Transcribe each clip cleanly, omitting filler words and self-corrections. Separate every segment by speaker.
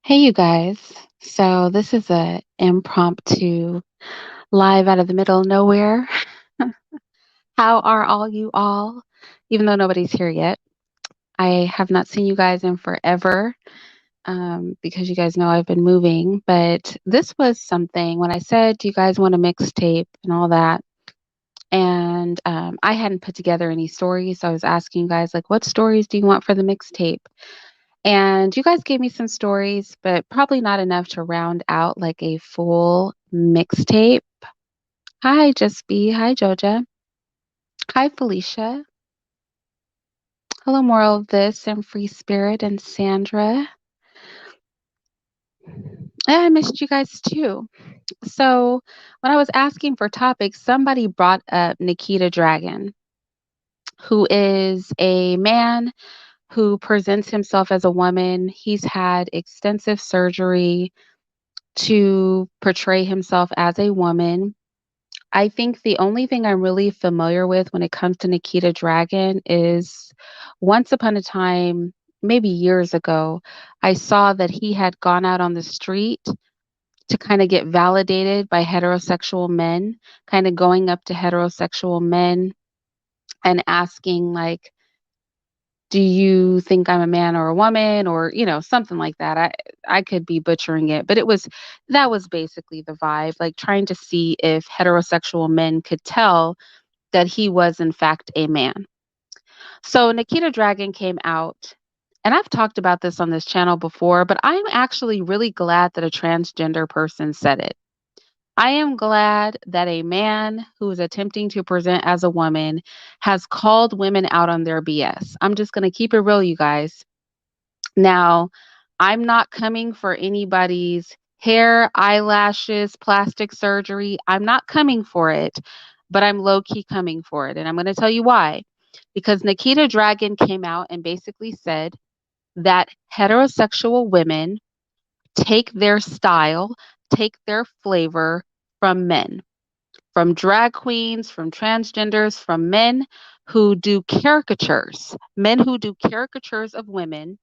Speaker 1: Hey, you guys. So this is a impromptu live out of the middle of nowhere. How are all you all? Even though nobody's here yet, I have not seen you guys in forever because you guys know I've been moving. But this was something when I said, "Do you guys want a mixtape and all that?" And I hadn't put together any stories, so I was asking you guys like, "What stories do you want for the mixtape?" And you guys gave me some stories, but probably not enough to round out like a full mixtape. Hi, Just B. Hi, Joja. Hi, Felicia. Hello, Moral of This and Free Spirit and Sandra. I missed you guys too. So, when I was asking for topics, somebody brought up Nikita Dragun, who is a man who presents himself as a woman. He's had extensive surgery to portray himself as a woman. I think the only thing I'm really familiar with when it comes to Nikita Dragun is once upon a time, maybe years ago, I saw that he had gone out on the street to kind of get validated by heterosexual men, kind of going up to heterosexual men and asking, like, do you think I'm a man or a woman or something like that. I could be butchering it, but that was basically the vibe, like trying to see if heterosexual men could tell that he was in fact a man. So Nikita Dragun came out, and I've talked about this on this channel before, but I'm actually really glad that a transgender person said it. I am glad that a man who is attempting to present as a woman has called women out on their BS. I'm just going to keep it real, you guys. Now, I'm not coming for anybody's hair, eyelashes, plastic surgery. I'm not coming for it, but I'm low key coming for it. And I'm going to tell you why. Because Nikita Dragun came out and basically said that heterosexual women take their style, take their flavor from men, from drag queens, from transgenders, from men who do caricatures of women,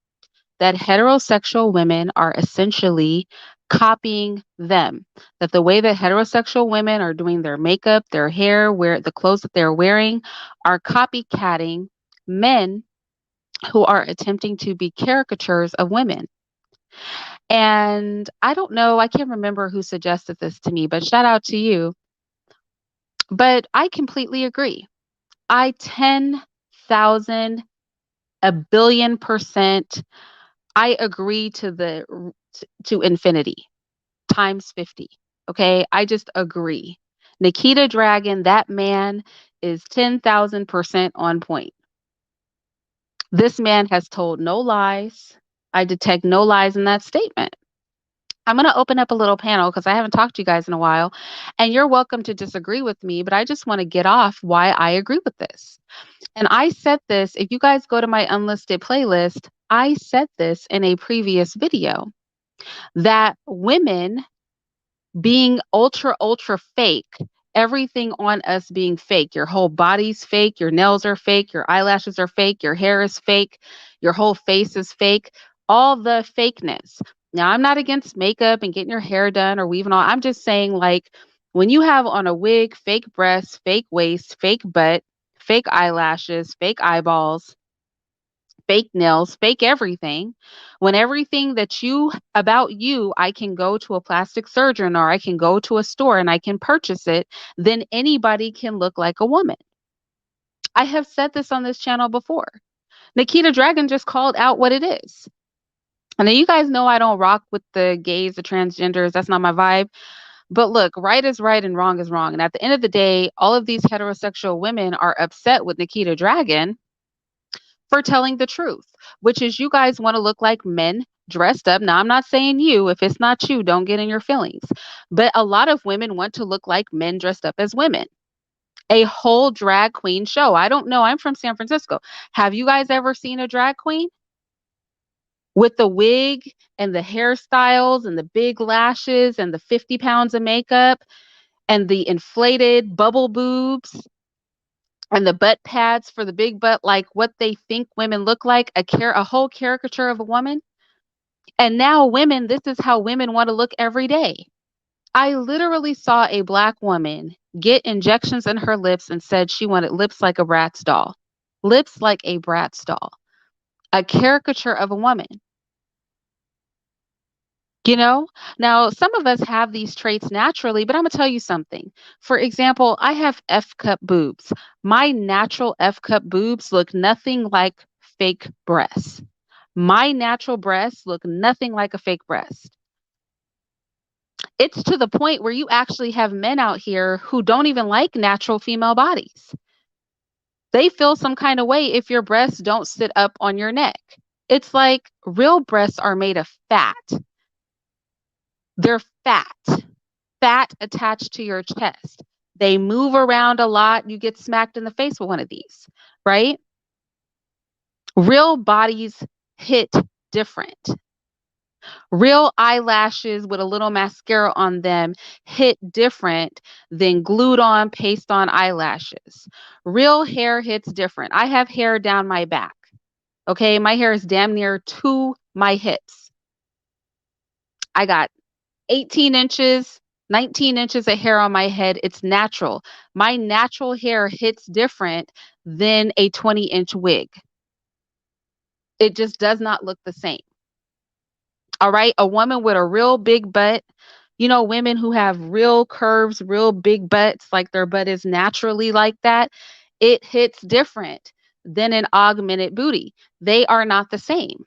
Speaker 1: that heterosexual women are essentially copying them. That the way that heterosexual women are doing their makeup, their hair, wear the clothes that they're wearing are copycatting men who are attempting to be caricatures of women. And I don't know, I can't remember who suggested this to me, but shout out to you. But I completely agree. I 10,000, a billion percent, I agree to infinity times 50. Okay? I just agree. Nikita Dragun, that man is 10,000% on point. This man has told no lies. I detect no lies in that statement. I'm going to open up a little panel because I haven't talked to you guys in a while, and you're welcome to disagree with me, but I just want to get off why I agree with this. And I said this, if you guys go to my unlisted playlist, I said this in a previous video that women being ultra fake, everything on us being fake, your whole body's fake, your nails are fake, your eyelashes are fake, your hair is fake, your whole face is fake, all the fakeness. Now, I'm not against makeup and getting your hair done or weaving all. I'm just saying, like, when you have on a wig, fake breasts, fake waist, fake butt, fake eyelashes, fake eyeballs, fake nails, fake everything. When everything that you about you, I can go to a plastic surgeon or I can go to a store and I can purchase it, then anybody can look like a woman. I have said this on this channel before. Nikita Dragun just called out what it is. And then you guys know I don't rock with the gays, the transgenders. That's not my vibe. But look, right is right and wrong is wrong. And at the end of the day, all of these heterosexual women are upset with Nikita Dragun for telling the truth, which is you guys want to look like men dressed up. Now, I'm not saying you, if it's not you, don't get in your feelings. But a lot of women want to look like men dressed up as women. A whole drag queen show. I don't know. I'm from San Francisco. Have you guys ever seen a drag queen? With the wig and the hairstyles and the big lashes and the 50 pounds of makeup and the inflated bubble boobs and the butt pads for the big butt, like what they think women look like, a whole caricature of a woman. And now women, this is how women want to look every day. I literally saw a black woman get injections in her lips and said she wanted lips like a Bratz doll. Lips like a Bratz doll. A caricature of a woman. You know, now some of us have these traits naturally, but I'm gonna tell you something. For example, I have F cup boobs. My natural F cup boobs look nothing like fake breasts. My natural breasts look nothing like a fake breast. It's to the point where you actually have men out here who don't even like natural female bodies. They feel some kind of way if your breasts don't sit up on your neck. It's like real breasts are made of fat. They're fat. Fat attached to your chest. They move around a lot. You get smacked in the face with one of these, right? Real bodies hit different. Real eyelashes with a little mascara on them hit different than glued on, paste on eyelashes. Real hair hits different. I have hair down my back. Okay. My hair is damn near to my hips. I got 18 inches, 19 inches of hair on my head. It's natural. My natural hair hits different than a 20-inch wig. It just does not look the same. All right. A woman with a real big butt, you know, women who have real curves, real big butts, like their butt is naturally like that, it hits different than an augmented booty. They are not the same.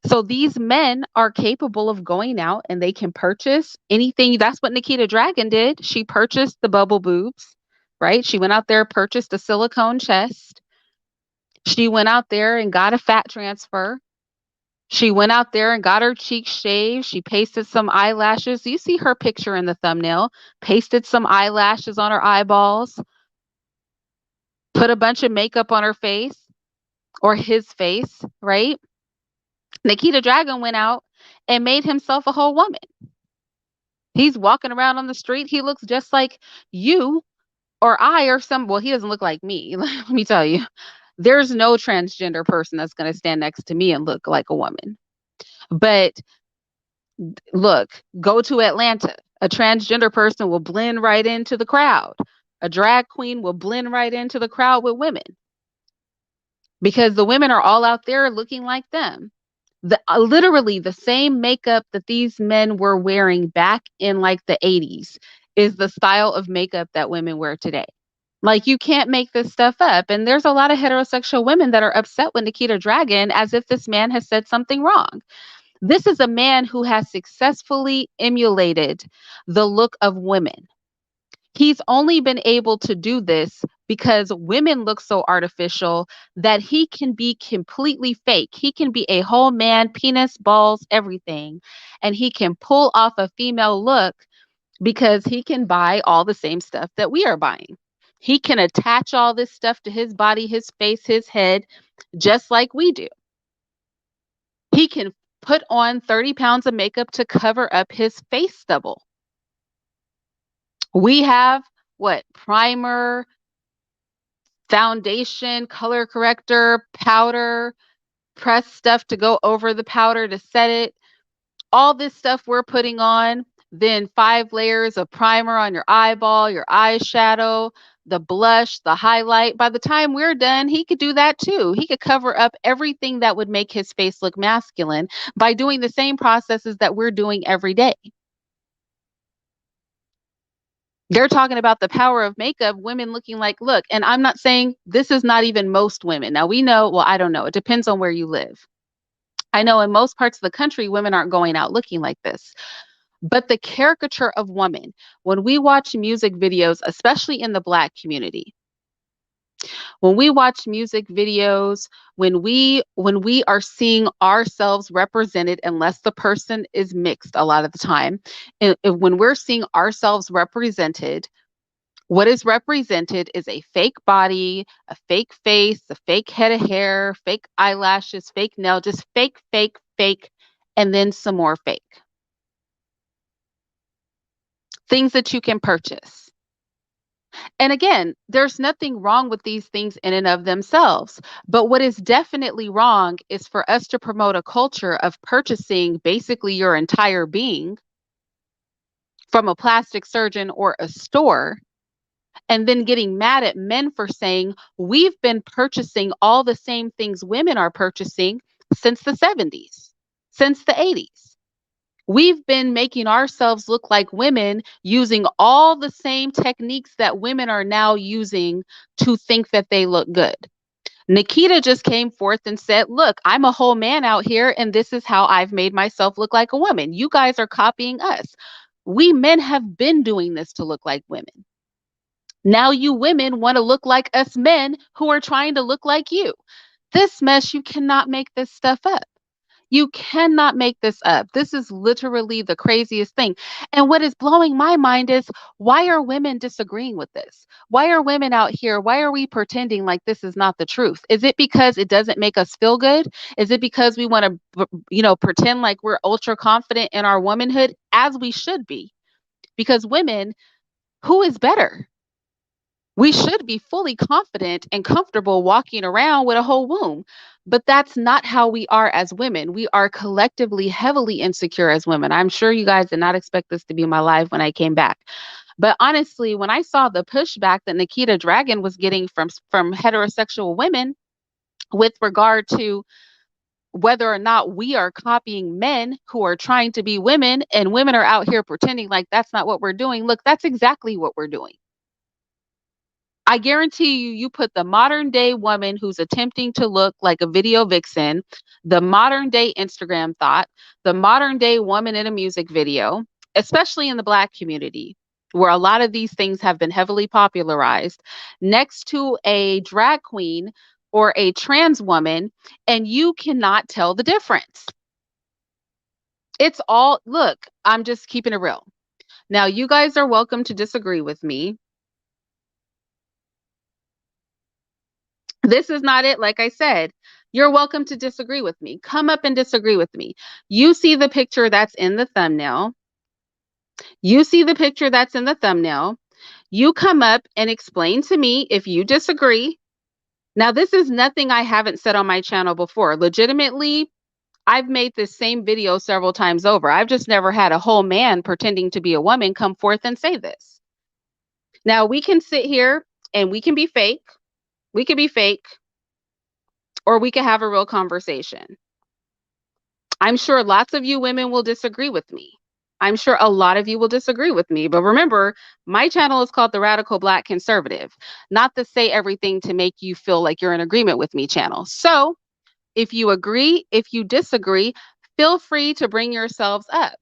Speaker 1: So these men are capable of going out and they can purchase anything. That's what Nikita Dragun did. She purchased the bubble boobs, right? She went out there, purchased a silicone chest. She went out there and got a fat transfer. She went out there and got her cheeks shaved. She pasted some eyelashes. You see her picture in the thumbnail. Pasted some eyelashes on her eyeballs. Put a bunch of makeup on her face or his face, right? Nikita Dragun went out and made himself a whole woman. He's walking around on the street. He looks just like you or I or some, well, he doesn't look like me. Let me tell you, there's no transgender person that's going to stand next to me and look like a woman. But look, go to Atlanta. A transgender person will blend right into the crowd. A drag queen will blend right into the crowd with women because the women are all out there looking like them. Literally the same makeup that these men were wearing back in like the 80s is the style of makeup that women wear today. Like you can't make this stuff up. And there's a lot of heterosexual women that are upset with Nikita Dragun as if this man has said something wrong. This is a man who has successfully emulated the look of women. He's only been able to do this because women look so artificial that he can be completely fake. He can be a whole man, penis, balls, everything. And he can pull off a female look because he can buy all the same stuff that we are buying. He can attach all this stuff to his body, his face, his head, just like we do. He can put on 30 pounds of makeup to cover up his face stubble. We have what? Primer, foundation, color corrector, powder, press stuff to go over the powder to set it. All this stuff we're putting on, then 5 layers of primer on your eyeball, your eyeshadow, the blush, the highlight. By the time we're done, he could do that too. He could cover up everything that would make his face look masculine by doing the same processes that we're doing every day. They're talking about the power of makeup, women looking like, look, and I'm not saying this is not even most women. Now we know, well, I don't know. It depends on where you live. I know in most parts of the country, women aren't going out looking like this. But the caricature of woman, when we watch music videos, especially in the Black community, when we watch music videos, when we are seeing ourselves represented, unless the person is mixed a lot of the time, and when we're seeing ourselves represented, what is represented is a fake body, a fake face, a fake head of hair, fake eyelashes, fake nail, just fake, fake, fake, and then some more fake. Things that you can purchase. And again, there's nothing wrong with these things in and of themselves. But what is definitely wrong is for us to promote a culture of purchasing basically your entire being from a plastic surgeon or a store, and then getting mad at men for saying, we've been purchasing all the same things women are purchasing since the 70s, since the 80s. We've been making ourselves look like women using all the same techniques that women are now using to think that they look good. Nikita just came forth and said, look, I'm a whole man out here, and this is how I've made myself look like a woman. You guys are copying us. We men have been doing this to look like women. Now you women want to look like us men who are trying to look like you. This mess, you cannot make this stuff up. You cannot make this up. This is literally the craziest thing. And what is blowing my mind is, why are women disagreeing with this? Why are women out here? Why are we pretending like this is not the truth? Is it because it doesn't make us feel good? Is it because we want to, pretend like we're ultra confident in our womanhood, as we should be? Because women, who is better? We should be fully confident and comfortable walking around with a whole womb. But that's not how we are as women. We are collectively heavily insecure as women. I'm sure you guys did not expect this to be my life when I came back. But honestly, when I saw the pushback that Nikita Dragun was getting from heterosexual women with regard to whether or not we are copying men who are trying to be women, and women are out here pretending like that's not what we're doing. Look, that's exactly what we're doing. I guarantee you, you put the modern day woman who's attempting to look like a video vixen, the modern day Instagram thought, the modern day woman in a music video, especially in the Black community, where a lot of these things have been heavily popularized, next to a drag queen or a trans woman, and you cannot tell the difference. It's all, look, I'm just keeping it real. Now, you guys are welcome to disagree with me. This is not it. Like I said, you're welcome to disagree with me. Come up and disagree with me. You see the picture that's in the thumbnail. You see the picture that's in the thumbnail. You come up and explain to me if you disagree. Now, this is nothing I haven't said on my channel before. Legitimately, I've made this same video several times over. I've just never had a whole man pretending to be a woman come forth and say this. Now, we can sit here and we can be fake. We can be fake, or we can have a real conversation. I'm sure lots of you women will disagree with me. I'm sure a lot of you will disagree with me. But remember, my channel is called The Radical Black Conservative, not the say everything to make you feel like you're in agreement with me channel. So if you agree, if you disagree, feel free to bring yourselves up.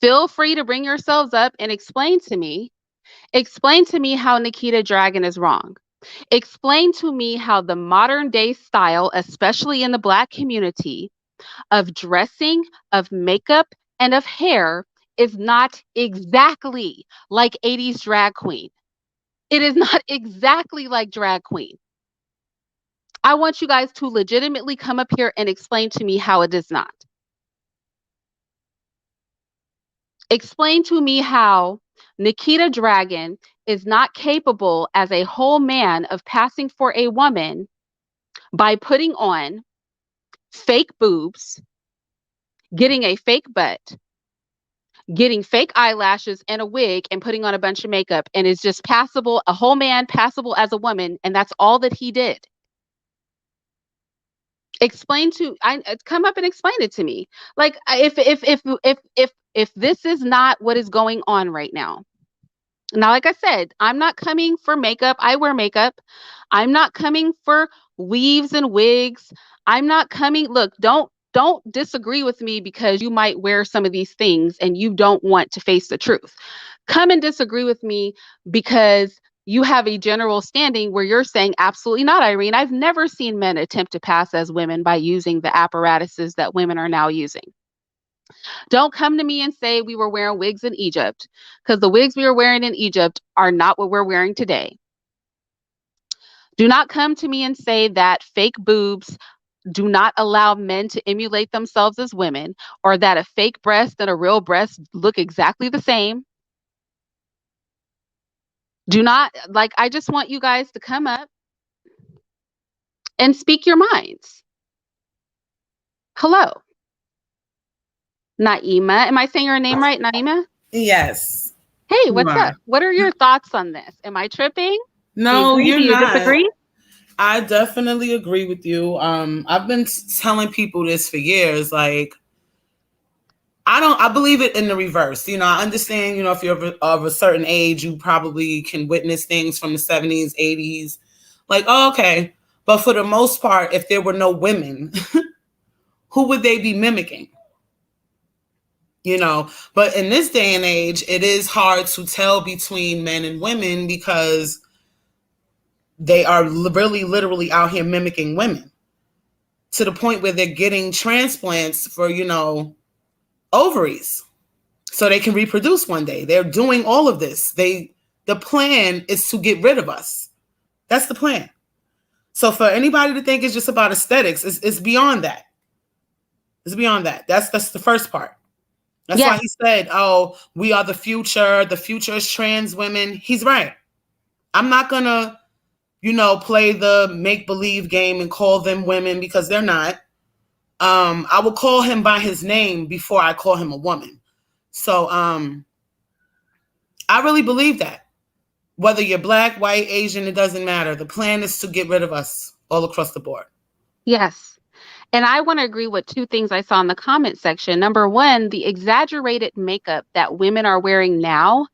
Speaker 1: Feel free to bring yourselves up and explain to me how Nikita Dragun is wrong. Explain to me how the modern day style, especially in the Black community, of dressing, of makeup, and of hair is not exactly like 80s drag queen. It is not exactly like drag queen. I want you guys to legitimately come up here and explain to me how it is not. Explain to me how Nikita Dragun is not capable as a whole man of passing for a woman by putting on fake boobs, getting a fake butt, getting fake eyelashes and a wig and putting on a bunch of makeup, and is just passable, a whole man passable as a woman, and that's all that he did. Come up and explain it to me. Like, if this is not what is going on right now. Now, like I said, I'm not coming for makeup. I wear makeup. I'm not coming for weaves and wigs. I'm not coming. Look, don't disagree with me because you might wear some of these things and you don't want to face the truth. Come and disagree with me because you have a general standing where you're saying absolutely not, Irene. I've never seen men attempt to pass as women by using the apparatuses that women are now using. Don't come to me and say we were wearing wigs in Egypt, because the wigs we were wearing in Egypt are not what we're wearing today. Do not come to me and say that fake boobs do not allow men to emulate themselves as women, or that a fake breast and a real breast look exactly the same. Do not, like, I just want you guys to come up and speak your minds. Hello. Naima. Am I saying your name right, Naima?
Speaker 2: Yes.
Speaker 1: Hey,
Speaker 2: You
Speaker 1: what's
Speaker 2: are.
Speaker 1: up? What are your thoughts on this? Am I tripping? Do you
Speaker 2: No,
Speaker 1: agree? Do
Speaker 2: you're
Speaker 1: you
Speaker 2: not.
Speaker 1: disagree?
Speaker 2: I definitely agree with you. I've been telling people this for years. Like, I believe it in the reverse. I understand, if you're of a certain age, you probably can witness things from the 70s, 80s. Like, oh, okay. But for the most part, if there were no women, who would they be mimicking? But in this day and age, it is hard to tell between men and women because they are really literally out here mimicking women to the point where they're getting transplants for, ovaries so they can reproduce one day. They're doing all of this. The plan is to get rid of us. That's the plan. So for anybody to think it's just about aesthetics, it's beyond that. It's beyond that. That's the first part. That's why
Speaker 1: Yes.
Speaker 2: he said, "Oh, we are the future. The future is trans women." He's right. I'm not gonna, play the make believe game and call them women because they're not. I will call him by his name before I call him a woman. So I really believe that. Whether you're black, white, Asian, it doesn't matter. The plan is to get rid of us all across the board.
Speaker 1: Yes. And I want to agree with two things I saw in the comment section. Number one, the exaggerated makeup that women are wearing now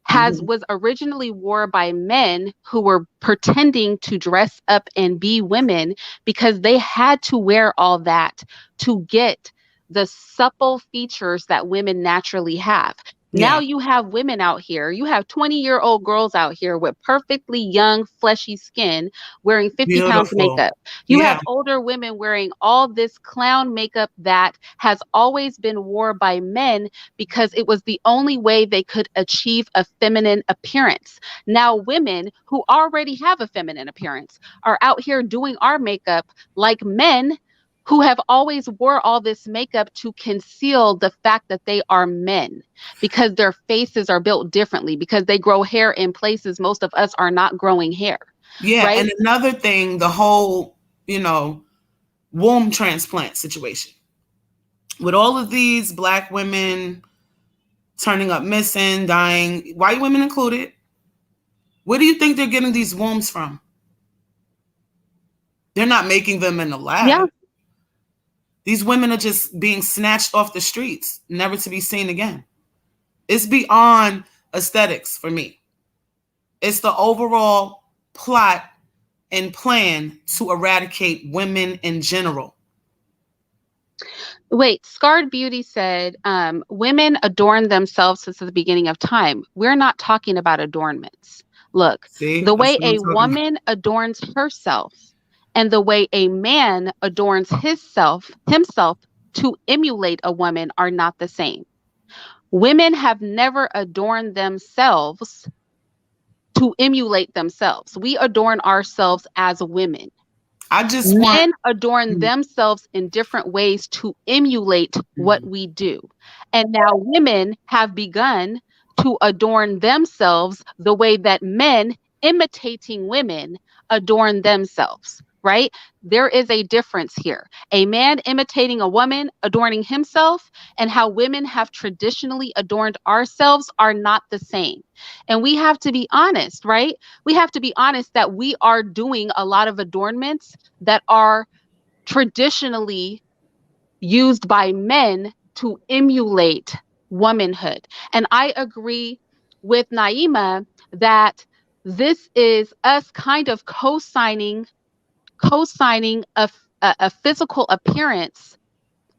Speaker 1: has
Speaker 2: Mm-hmm.
Speaker 1: was originally wore by men who were pretending to dress up and be women because they had to wear all that to get the supple features that women naturally have. Now
Speaker 2: Yeah.
Speaker 1: you have women out here, you have 20-year-old girls out here with perfectly young, fleshy skin wearing 50 pounds of
Speaker 2: Beautiful.
Speaker 1: makeup. You
Speaker 2: Yeah.
Speaker 1: have older women wearing all this clown makeup that has always been worn by men because it was the only way they could achieve a feminine appearance. Now, women who already have a feminine appearance are out here doing our makeup like men who have always wore all this makeup to conceal the fact that they are men because their faces are built differently, because they grow hair in places most of us are not growing hair,
Speaker 2: Yeah.
Speaker 1: right?
Speaker 2: And another thing, the whole, womb transplant situation with all of these black women turning up missing, dying, white women included. Where do you think they're getting these wombs from? They're not making them in the
Speaker 1: Yeah.
Speaker 2: lab. These women are just being snatched off the streets, never to be seen again. It's beyond aesthetics for me. It's the overall plot and plan to eradicate women in general.
Speaker 1: Wait, Scarred Beauty said, women adorn themselves since the beginning of time. We're not talking about adornments. Look,
Speaker 2: See,
Speaker 1: the
Speaker 2: that's
Speaker 1: way
Speaker 2: what I'm
Speaker 1: a
Speaker 2: talking about.
Speaker 1: woman adorns herself and the way a man adorns himself to emulate a woman are not the same. Women have never adorned themselves to emulate themselves. We adorn ourselves as women.
Speaker 2: I just want.
Speaker 1: Men adorn themselves in different ways to emulate what
Speaker 2: Mhm.
Speaker 1: we do. And now women have begun to adorn themselves the way that men imitating women adorn themselves, right? There is a difference here. A man imitating a woman adorning himself and how women have traditionally adorned ourselves are not the same. And we have to be honest, right? We have to be honest that we are doing a lot of adornments that are traditionally used by men to emulate womanhood. And I agree with Naima that this is us kind of co-signing a physical appearance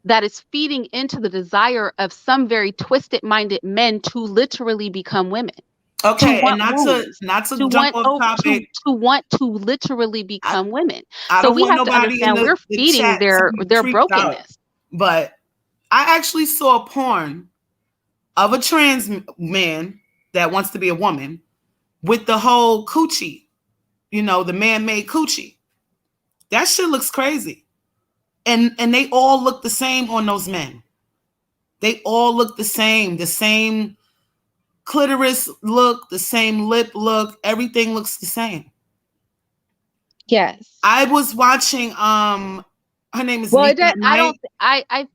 Speaker 1: that is feeding into the desire of some very twisted minded men to literally become women, to
Speaker 2: Okay, and
Speaker 1: want
Speaker 2: not to
Speaker 1: wombs,
Speaker 2: not to
Speaker 1: to
Speaker 2: jump
Speaker 1: want
Speaker 2: off
Speaker 1: oh
Speaker 2: topic.
Speaker 1: to want to literally
Speaker 2: I,
Speaker 1: become women.
Speaker 2: I
Speaker 1: So
Speaker 2: don't
Speaker 1: we
Speaker 2: want
Speaker 1: have to
Speaker 2: nobody in
Speaker 1: understand we're
Speaker 2: the
Speaker 1: feeding
Speaker 2: chat to be
Speaker 1: their
Speaker 2: creeped out.
Speaker 1: brokenness.
Speaker 2: But I actually saw porn of a trans man that wants to be a woman with the whole coochie, the man-made coochie. That shit looks crazy. And they all look the same on those men. They all look the same clitoris look, the same lip look, everything looks the same.
Speaker 1: Yes.
Speaker 2: I was watching her name is
Speaker 1: Well,
Speaker 2: Nika at
Speaker 1: I don't
Speaker 2: Night.
Speaker 1: I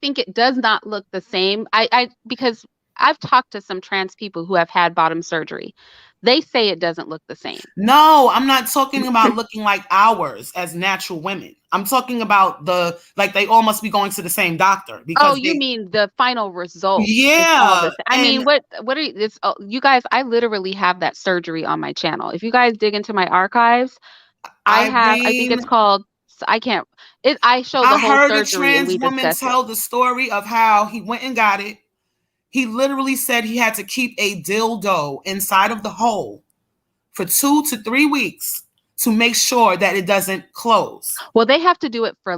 Speaker 1: think it does not look the same. I because I've talked to some trans people who have had bottom surgery. They say it doesn't look the same.
Speaker 2: No, I'm not talking about looking like ours as natural women. I'm talking about the like they all must be going to the same doctor
Speaker 1: Oh,
Speaker 2: because
Speaker 1: you
Speaker 2: they
Speaker 1: mean the final result is all
Speaker 2: yeah,
Speaker 1: this. I mean,
Speaker 2: and
Speaker 1: what are you, this you guys, I literally have that surgery on my channel. If you guys dig into my archives, I think
Speaker 2: Irene,
Speaker 1: it's called I can't it I show the
Speaker 2: I
Speaker 1: whole
Speaker 2: heard a
Speaker 1: surgery and
Speaker 2: trans
Speaker 1: we
Speaker 2: woman
Speaker 1: discuss it.
Speaker 2: tell the story of how he went and got it. He literally said he had to keep a dildo inside of the hole for 2 to 3 weeks to make sure that it doesn't close.
Speaker 1: Well, they have to do it for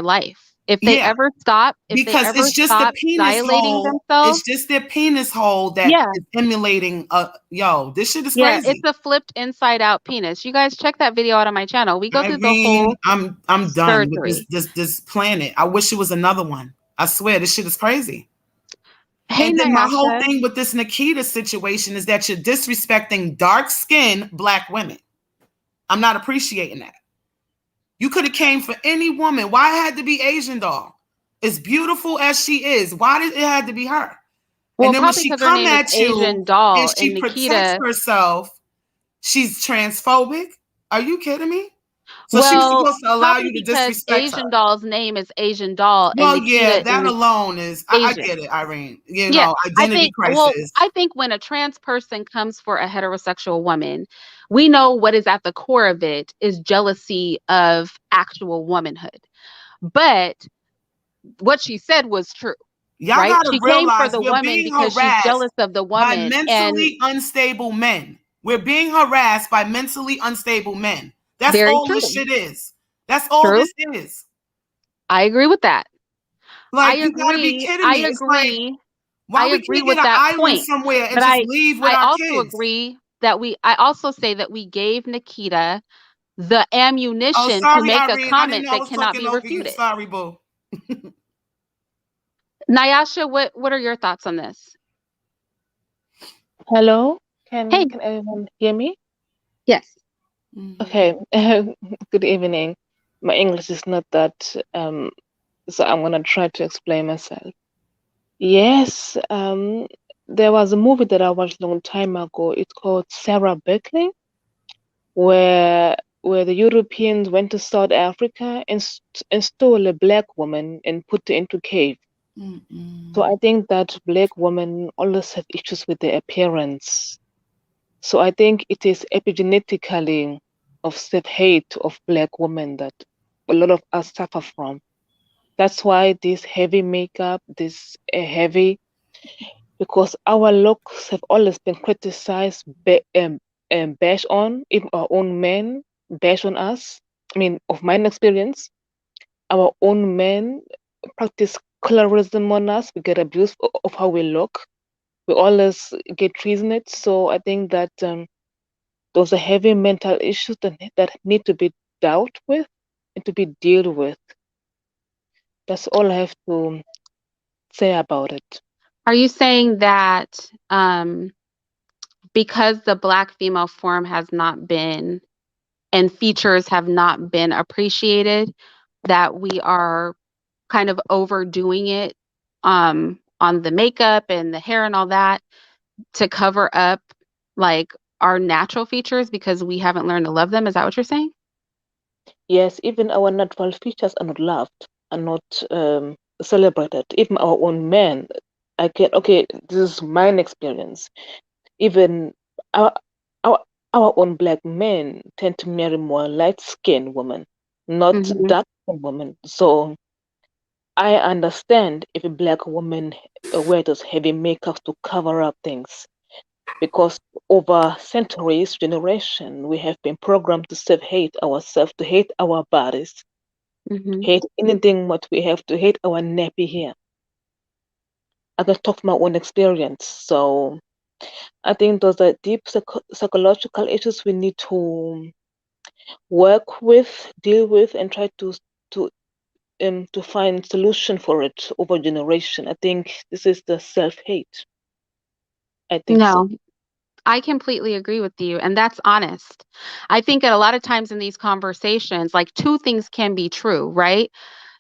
Speaker 1: life.
Speaker 2: Yeah,
Speaker 1: If they
Speaker 2: because
Speaker 1: ever
Speaker 2: it's just the
Speaker 1: stop
Speaker 2: penis
Speaker 1: dilating
Speaker 2: hole. It's
Speaker 1: themselves,
Speaker 2: just their penis hole that
Speaker 1: yeah,
Speaker 2: is emulating. Yo, this shit is
Speaker 1: yeah, it's
Speaker 2: crazy.
Speaker 1: a flipped inside out penis. You guys check that video out on my channel. We go through the
Speaker 2: Irene,
Speaker 1: whole
Speaker 2: I'm done with
Speaker 1: surgery.
Speaker 2: this planet. I wish it was another one. I swear, this shit is crazy.
Speaker 1: Hey,
Speaker 2: And then my whole
Speaker 1: Nyasha.
Speaker 2: thing with this Nikita situation is that you're disrespecting dark skinned black women. I'm not appreciating that. You could have came for any woman. Why it had to be Asian doll? As beautiful as she is, why did it had to be her? And
Speaker 1: Well,
Speaker 2: then when
Speaker 1: probably
Speaker 2: she
Speaker 1: because her
Speaker 2: come
Speaker 1: name is
Speaker 2: at you
Speaker 1: Asian
Speaker 2: and
Speaker 1: Doll, and
Speaker 2: she protects
Speaker 1: Nikita.
Speaker 2: herself, she's transphobic. Are you kidding me? So she was
Speaker 1: Well,
Speaker 2: supposed to allow
Speaker 1: probably
Speaker 2: you to
Speaker 1: because
Speaker 2: disrespect
Speaker 1: Asian
Speaker 2: her.
Speaker 1: Doll's name is Asian Doll, and
Speaker 2: Well, yeah,
Speaker 1: Nikita
Speaker 2: that
Speaker 1: is
Speaker 2: alone is I
Speaker 1: Asian.
Speaker 2: get it, Irene.
Speaker 1: Yeah,
Speaker 2: Identity crisis.
Speaker 1: I think when a trans person comes for a heterosexual woman, we know what is at the core of it is jealousy of actual womanhood. But what she said was true,
Speaker 2: Y'all
Speaker 1: right?
Speaker 2: gotta
Speaker 1: She came for
Speaker 2: realize
Speaker 1: the
Speaker 2: we're
Speaker 1: woman
Speaker 2: being
Speaker 1: because she's
Speaker 2: harassed
Speaker 1: jealous of the
Speaker 2: by
Speaker 1: woman. And
Speaker 2: mentally unstable men. We're being harassed by mentally unstable men. That's
Speaker 1: very
Speaker 2: all this
Speaker 1: true.
Speaker 2: shit is. That's all
Speaker 1: True.
Speaker 2: this is.
Speaker 1: I agree with that.
Speaker 2: Like, you gotta be kidding
Speaker 1: I
Speaker 2: me. It's like,
Speaker 1: agree. I
Speaker 2: why we
Speaker 1: agree
Speaker 2: can't get
Speaker 1: with
Speaker 2: an
Speaker 1: that
Speaker 2: island
Speaker 1: point.
Speaker 2: somewhere and
Speaker 1: But
Speaker 2: just leave with
Speaker 1: I
Speaker 2: our
Speaker 1: also
Speaker 2: kids?
Speaker 1: agree that I also say that we gave Nikita the
Speaker 2: Oh,
Speaker 1: ammunition to
Speaker 2: sorry,
Speaker 1: make a
Speaker 2: Irene. I didn't
Speaker 1: comment
Speaker 2: know I
Speaker 1: that
Speaker 2: was
Speaker 1: cannot
Speaker 2: talking
Speaker 1: be
Speaker 2: over you.
Speaker 1: refuted.
Speaker 2: Sorry, boo.
Speaker 1: Nayasha, what are your thoughts on this?
Speaker 3: Hello,
Speaker 1: Hey,
Speaker 3: can everyone hear me?
Speaker 1: yes.
Speaker 2: Mhm.
Speaker 3: Okay, good evening. My English is not that, so I'm gonna try to explain myself. Yes, there was a movie that I watched a long time ago. It's called Sarah Berkeley, where the Europeans went to South Africa and and stole a black woman and put her into cave. So
Speaker 2: Mm-mm.
Speaker 3: I think that black women always have issues with their appearance. So I think it is epigenetically of self-hate of black women that a lot of us suffer from. That's why this heavy makeup, this heavy, because our looks have always been criticized, bashed on, even our own men bash on us. I mean, of mine experience, our own men practice colorism on us. We get abused of how we look. We always get treasoned. So I think that those are heavy mental issues that need to be dealt with and to be dealt with. That's all I have to say about it.
Speaker 1: Are you saying that because the black female form has not been and features have not been appreciated, that we are kind of overdoing it on the makeup and the hair and all that to cover up like our natural features because we haven't learned to love them? Is that what you're saying?
Speaker 3: Yes, even our natural features are not loved, are not celebrated. Even our own men, okay, this is mine experience. Even our, our, our own black men tend to marry more light-skinned women, not
Speaker 1: Hmm.
Speaker 3: dark-skinned women. So I understand if a black woman wears those heavy makeup to cover up things because over centuries, generation, we have been programmed to self-hate ourselves, to hate our bodies,
Speaker 1: Hmm.
Speaker 3: hate anything what we have, to hate our nappy hair. I can talk from my own experience. So I think those are deep psychological issues we need to work with, deal with, and try to to find solution for it over generation. I think this is the self-hate. I think so.
Speaker 1: No, I completely agree with you, and that's honest. I think that a lot of times in these conversations, like two things can be true, right?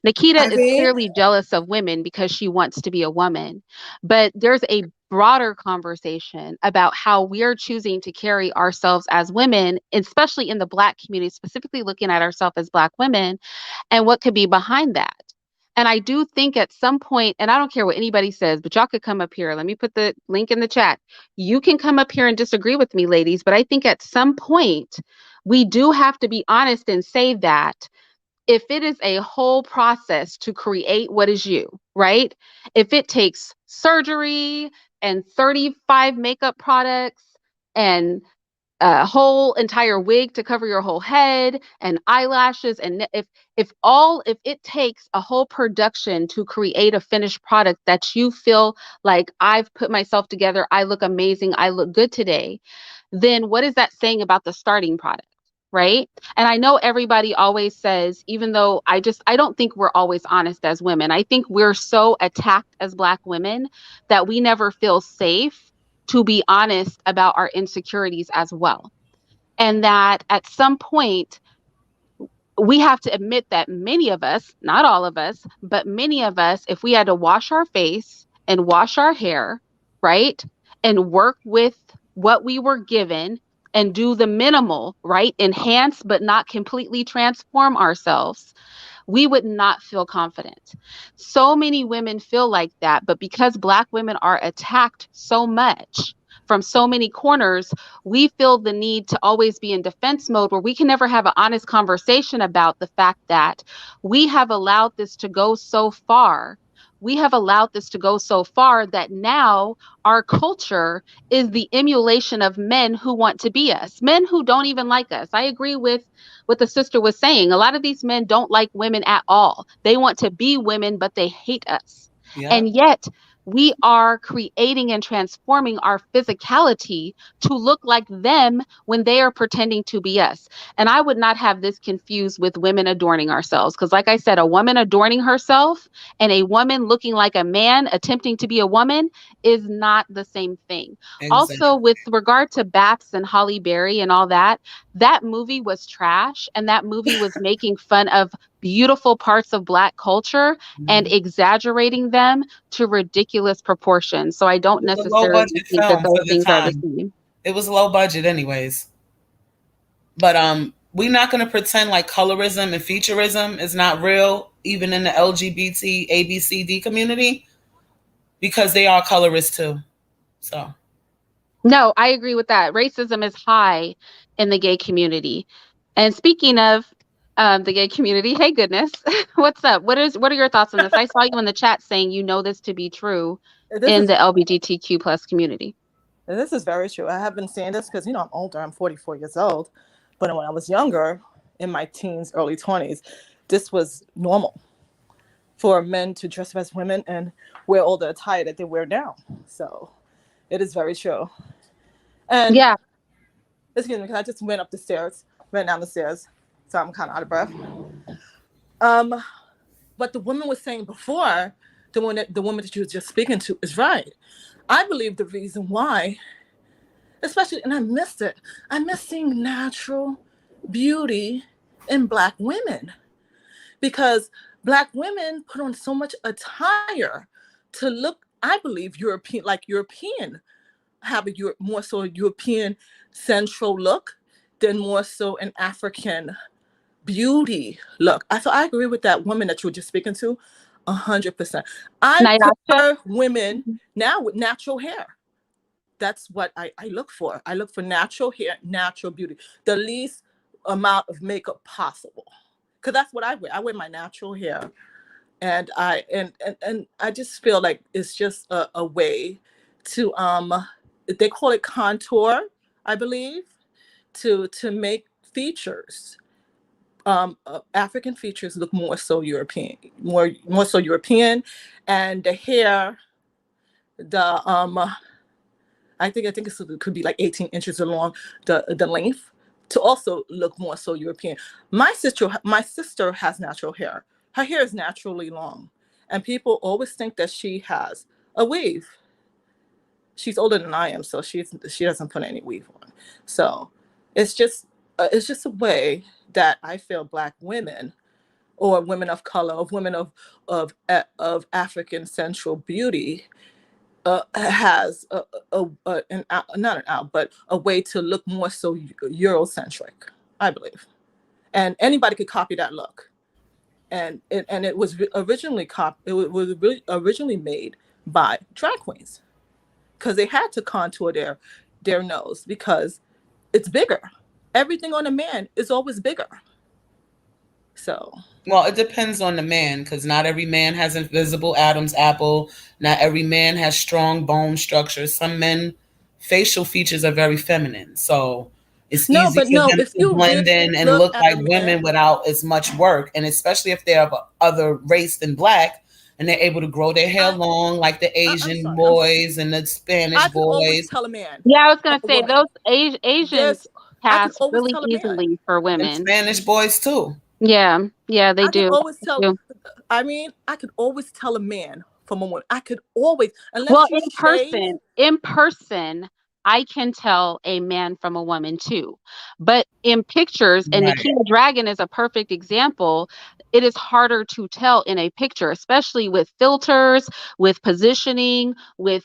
Speaker 1: Nikita is
Speaker 2: Ivy?
Speaker 1: clearly jealous of women because she wants to be a woman, but there's a broader conversation about how we're choosing to carry ourselves as women, especially in the Black community, specifically looking at ourselves as Black women and what could be behind that. And I do think at some point, and I don't care what anybody says, but y'all could come up here. Let me put the link in the chat. You can come up here and disagree with me, ladies, but I think at some point, we do have to be honest and say that if it is a whole process to create what is you, right? If it takes surgery and 35 makeup products and a whole entire wig to cover your whole head and eyelashes and if it takes a whole production to create a finished product that you feel like I've put myself together, I look amazing, I look good today, then what is that saying about the starting product? Right. And I know everybody always says, even though I don't think we're always honest as women. I think we're so attacked as Black women that we never feel safe to be honest about our insecurities as well. And that at some point, we have to admit that many of us, not all of us, but many of us, if we had to wash our face and wash our hair, right, and work with what we were given and do the minimal, right, enhance but not completely transform ourselves, we would not feel confident. So many women feel like that, but because Black women are attacked so much from so many corners, we feel the need to always be in defense mode where we can never have an honest conversation about the fact that we have allowed this to go so far. We have allowed this to go so far that now our culture is the emulation of men who want to be us, men who don't even like us. I agree with what the sister was saying. A lot of these men don't like women at all. They want to be women, but they hate us.
Speaker 2: Yeah,
Speaker 1: And yet, we are creating and transforming our physicality to look like them when they are pretending to be us. And I would not have this confused with women adorning ourselves. Because, like I said, a woman adorning herself and a woman looking like a man attempting to be a woman is not the same thing. Also,
Speaker 2: exactly.
Speaker 1: with regard to Baps and Holly Berry and all that, that movie was trash. And that movie was making fun of beautiful parts of Black culture and
Speaker 2: Mhm.
Speaker 1: exaggerating them to ridiculous proportions. So I don't
Speaker 2: It was a low
Speaker 1: necessarily
Speaker 2: budget
Speaker 1: think that
Speaker 2: film
Speaker 1: those
Speaker 2: for the
Speaker 1: things are the
Speaker 2: time.
Speaker 1: same.
Speaker 2: It was low budget anyways. But we're not gonna pretend like colorism and featureism is not real, even in the LGBT ABCD community, because they are colorists too. So
Speaker 1: No, I agree with that. Racism is high in the gay community. And speaking of the gay community, hey goodness, what's up? What are your thoughts on this? I saw you in the chat saying you know this to be true
Speaker 4: This
Speaker 1: in
Speaker 4: is
Speaker 1: the LGBTQ plus community.
Speaker 4: this is very true. I have been seeing this because I'm older. I'm 44 years old, but when I was younger, in my teens, early 20s, this was normal for men to dress up as women and wear all the attire that they wear now. So it is very true. And
Speaker 1: Yeah.
Speaker 4: excuse me, because I just went down the stairs, so I'm kind of out of breath. Um, what the woman was saying before, the woman that you was just speaking to, is right. I believe the reason why, especially, and I missed it. I miss seeing natural beauty in Black women because Black women put on so much attire to look, I believe, European, like European, have a more so European central look than more so an African beauty look. So I agree with that woman that you were just speaking to, 100%. I
Speaker 1: Nyasha.
Speaker 4: prefer women now with natural hair. That's what I look for. I look for natural hair, natural beauty, the least amount of makeup possible. Because that's what I wear. I wear my natural hair. And I just feel like it's just a way to they call it contour, I believe, to make features, African features look more so European, more so European, and the hair, the I think it could be like 18 inches along the length to also look more so European. My sister has natural hair. Her hair is naturally long, and people always think that she has a weave. she's older than I am, so she doesn't put any weave on. So it's just a way that I feel Black women or women of color, of women of African central beauty, has not an out, but a way to look more so Eurocentric, I believe, and anybody could copy that look. And it was originally originally made by drag queens, because they had to contour their nose because it's bigger. Everything on a man is always bigger. So,
Speaker 2: well, it depends on the man, because not every man has a visible Adam's apple. Not every man has strong bone structure. Some men, facial features are very feminine. So it's easy for them
Speaker 4: if
Speaker 2: to
Speaker 4: you
Speaker 2: blend
Speaker 4: really
Speaker 2: in and
Speaker 4: look
Speaker 2: look
Speaker 4: at
Speaker 2: like
Speaker 4: a
Speaker 2: women
Speaker 4: man,
Speaker 2: without as much work. And especially if they're of other race than Black, and they're able to grow their hair long like the
Speaker 4: I'm
Speaker 2: Asian
Speaker 4: sorry.
Speaker 2: boys and the Spanish
Speaker 4: I could always
Speaker 2: boys.
Speaker 4: tell a man
Speaker 1: Yeah, I was
Speaker 4: or
Speaker 1: gonna
Speaker 4: a
Speaker 1: say
Speaker 4: woman.
Speaker 1: those Asians
Speaker 4: I could
Speaker 1: pass
Speaker 4: always
Speaker 1: really
Speaker 4: tell a man.
Speaker 1: easily for
Speaker 2: And
Speaker 1: women.
Speaker 2: Spanish boys too.
Speaker 1: Yeah, yeah, they
Speaker 4: I could
Speaker 1: do.
Speaker 4: always
Speaker 1: They
Speaker 4: tell.
Speaker 1: do.
Speaker 4: I mean, I could always tell a man from a woman. I could always,
Speaker 1: Well,
Speaker 4: unless you shave.
Speaker 1: in person, I can tell a man from a woman too. But in pictures, and
Speaker 2: Right.
Speaker 1: Nikita Dragun is a perfect example, it is harder to tell in a picture, especially with filters, with positioning, with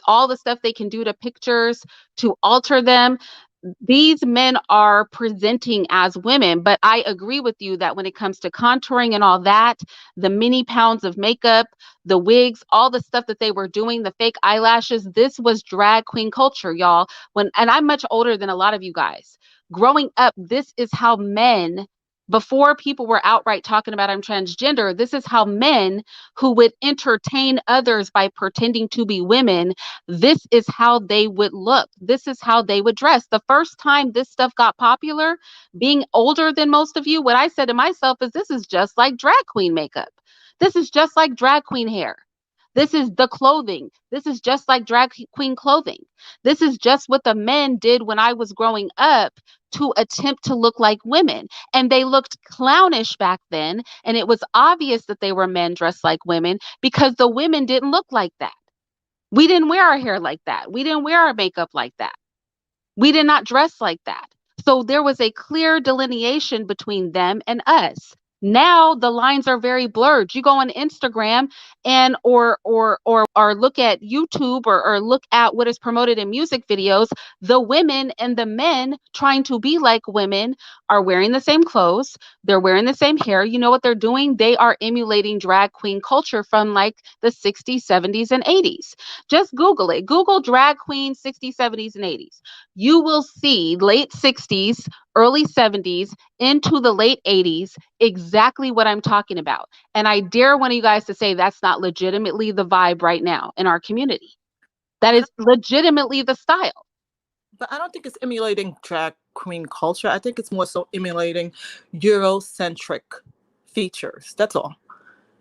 Speaker 1: all the stuff they can do to pictures to alter them. These men are presenting as women, but I agree with you that when it comes to contouring and all that, the many pounds of makeup, the wigs, all the stuff that they were doing, the fake eyelashes, this was drag queen culture, y'all. And I'm much older than a lot of you guys. Growing up, this is how men, before people were outright talking about I'm transgender, this is how men who would entertain others by pretending to be women, this is how they would look. This is how they would dress. The first time this stuff got popular, being older than most of you, what I said to myself is this is just like drag queen makeup. This is just like drag queen hair. This is the clothing. This is just like drag queen clothing. This is just what the men did when I was growing up to attempt to look like women. And they looked clownish back then. And it was obvious that they were men dressed like women because the women didn't look like that. We didn't wear our hair like that. We didn't wear our makeup like that. We did not dress like that. So there was a clear delineation between them and us. Now the lines are very blurred. You go on Instagram and or look at YouTube or look at what is promoted in music videos. The women and the men trying to be like women are wearing the same clothes. They're wearing the same hair. You know what they're doing? They are emulating drag queen culture from like the 60s, 70s, and 80s. Just Google it. Google drag queen 60s, 70s, and 80s. You will see late 60s, early 70s into the late 80s exactly what I'm talking about. And I dare one of you guys to say that's not legitimately the vibe right now in our community. That is legitimately the style.
Speaker 4: But I don't think it's emulating drag queen culture. I think it's more so emulating Eurocentric features. That's all.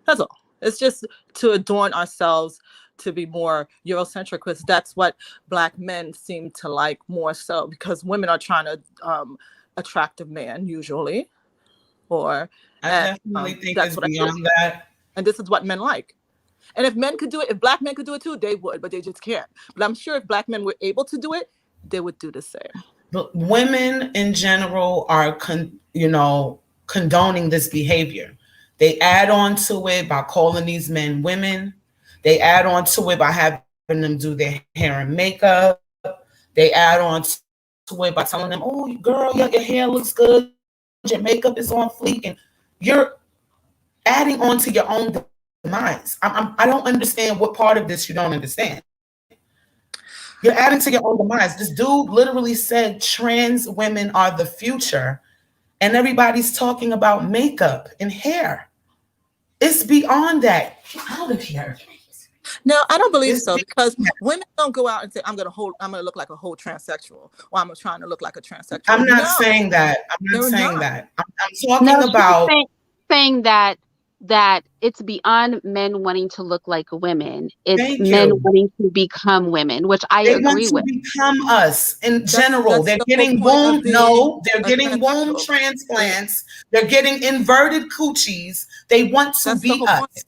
Speaker 4: That's all. It's just to adorn ourselves to be more Eurocentric, because that's what Black men seem to like more so, because women are trying to attract a man usually, or
Speaker 2: I definitely think
Speaker 4: that's
Speaker 2: it's
Speaker 4: what
Speaker 2: beyond that.
Speaker 4: and this is what men like. And if men could do it, if Black men could do it too, they would, but they just can't. But I'm sure if Black men were able to do it, they would do the same.
Speaker 2: But women in general are, condoning this behavior. They add on to it by calling these men women. They add on to it by having them do their hair and makeup. They add on to it by telling them, "Oh, girl, your hair looks good. Your makeup is on fleek," and you're adding on to your own demise. I don't understand what part of this you don't understand. You're adding to your own demise. This dude literally said trans women are the future, and everybody's talking about makeup and hair. It's beyond that. Get out of here.
Speaker 4: No, I don't believe
Speaker 2: It's
Speaker 4: so, because women don't go out and say, I'm gonna look like a whole transsexual, or I'm trying to look like a transsexual.
Speaker 2: I'm not
Speaker 4: No,
Speaker 2: saying that. I'm not
Speaker 4: they're
Speaker 2: saying
Speaker 4: not.
Speaker 2: that. I'm
Speaker 1: No,
Speaker 2: talking about
Speaker 1: saying that it's beyond men wanting to look like women. It's
Speaker 2: thank
Speaker 1: men
Speaker 2: you.
Speaker 1: wanting to become women, which I
Speaker 2: They want
Speaker 1: agree
Speaker 2: to
Speaker 1: with.
Speaker 2: become us in general.
Speaker 4: That's
Speaker 2: They're
Speaker 4: the whole
Speaker 2: getting
Speaker 4: point of
Speaker 2: womb,
Speaker 4: being
Speaker 2: no, they're
Speaker 4: a
Speaker 2: getting womb
Speaker 4: transsexual.
Speaker 2: transplants. They're getting inverted coochies. They want to
Speaker 4: That's the
Speaker 2: be
Speaker 4: whole point.
Speaker 2: us.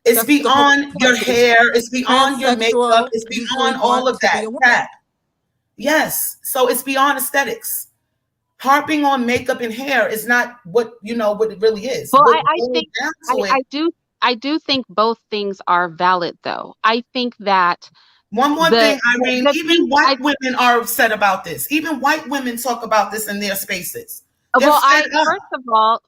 Speaker 2: It's
Speaker 4: That's the whole
Speaker 2: beyond your
Speaker 4: point.
Speaker 2: hair. It's beyond your makeup.
Speaker 4: Transsexual
Speaker 2: It's
Speaker 4: usually
Speaker 2: beyond all
Speaker 4: want
Speaker 2: of
Speaker 4: to be
Speaker 2: that.
Speaker 4: a woman.
Speaker 2: That yes. So it's beyond aesthetics. Harping on makeup and hair is not what what it really is.
Speaker 1: Well,
Speaker 2: What
Speaker 1: I
Speaker 2: boils
Speaker 1: think
Speaker 2: down
Speaker 1: I,
Speaker 2: to it.
Speaker 1: I do I do think both things are valid though. I think that
Speaker 2: One more
Speaker 1: the
Speaker 2: thing,
Speaker 1: the,
Speaker 2: Irene.
Speaker 1: the
Speaker 2: Even
Speaker 1: thing
Speaker 2: white
Speaker 1: I
Speaker 2: women are upset about this. Even white women talk about this in their spaces. They're
Speaker 1: Well,
Speaker 2: fed
Speaker 1: I
Speaker 2: up.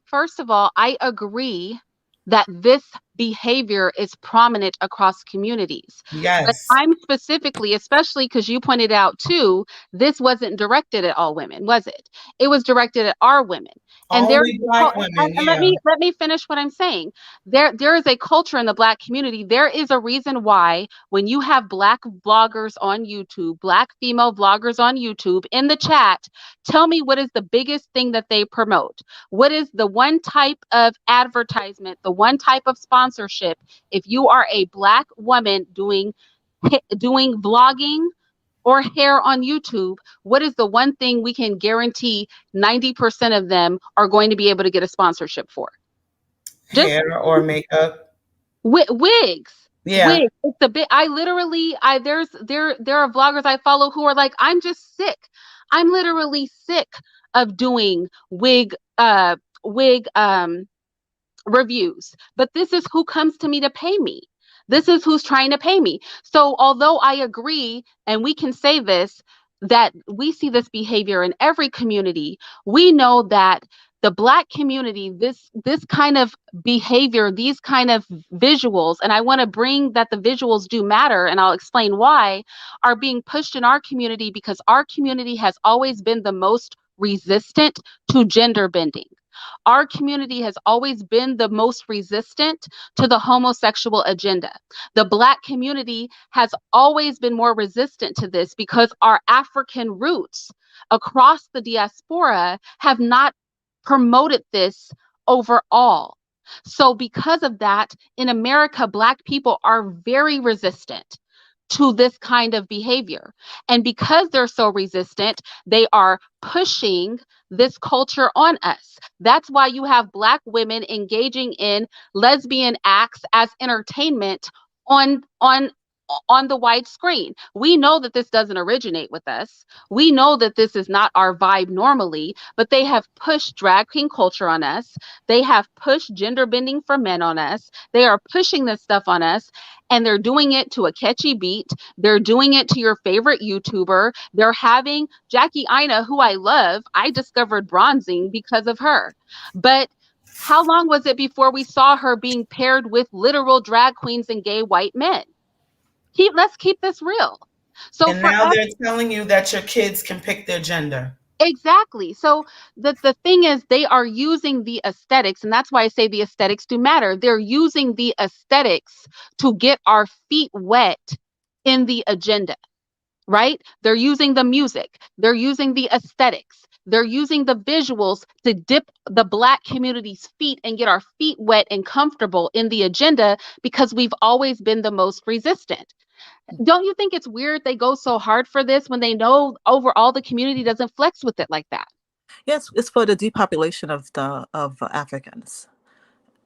Speaker 1: first of all, I agree that this behavior is prominent across communities. But
Speaker 2: Yes.
Speaker 1: I'm specifically, especially because you pointed out too, this wasn't directed at all women, was it? It was directed at our women. And there
Speaker 2: Only black women.
Speaker 1: and
Speaker 2: Yeah.
Speaker 1: let me finish what I'm saying. There is a culture in the black community. There is a reason why when you have black vloggers on YouTube, black female vloggers on YouTube in the chat, tell me what is the biggest thing that they promote? What is the one type of advertisement, the one type of sponsorship? If you are a black woman doing vlogging or hair on YouTube, what is the one thing we can guarantee 90% of them are going to be able to get a sponsorship for? Just
Speaker 2: Hair or makeup.
Speaker 1: wigs.
Speaker 2: Yeah.
Speaker 1: Wigs. It's the bit. I literally, I there are vloggers I follow who are like, I'm just sick. I'm literally sick of doing wig reviews. But this is who comes to me to pay me. This is who's trying to pay me. So although I agree, and we can say this, that we see this behavior in every community, we know that the black community, this kind of behavior, these kind of visuals, and I want to bring that the visuals do matter, and I'll explain why, are being pushed in our community because our community has always been the most resistant to gender bending. Our community has always been the most resistant to the homosexual agenda. The Black community has always been more resistant to this because our African roots across the diaspora have not promoted this overall. So, because of that, in America, Black people are very resistant to this kind of behavior. And because they're so resistant, they are pushing this culture on us. That's why you have Black women engaging in lesbian acts as entertainment on on on the wide screen. We know that this doesn't originate with us. We know that this is not our vibe normally, but they have pushed drag queen culture on us. They have pushed gender bending for men on us. They are pushing this stuff on us, and they're doing it to a catchy beat. They're doing it to your favorite YouTuber. They're having Jackie Ina, who I love. I discovered bronzing because of her. But how long was it before we saw her being paired with literal drag queens and gay white men? Let's keep this real. So
Speaker 2: And
Speaker 1: for
Speaker 2: now
Speaker 1: us,
Speaker 2: they're telling you that your kids can pick their gender.
Speaker 1: exactly. So the thing is, they are using the aesthetics, and that's why I say the aesthetics do matter. They're using the aesthetics to get our feet wet in the agenda, right? They're using the music, they're using the aesthetics, they're using the visuals to dip the Black community's feet and get our feet wet and comfortable in the agenda because we've always been the most resistant. Don't you think it's weird they go so hard for this when they know overall the community doesn't flex with it like that?
Speaker 4: Yes, it's for the depopulation of Africans.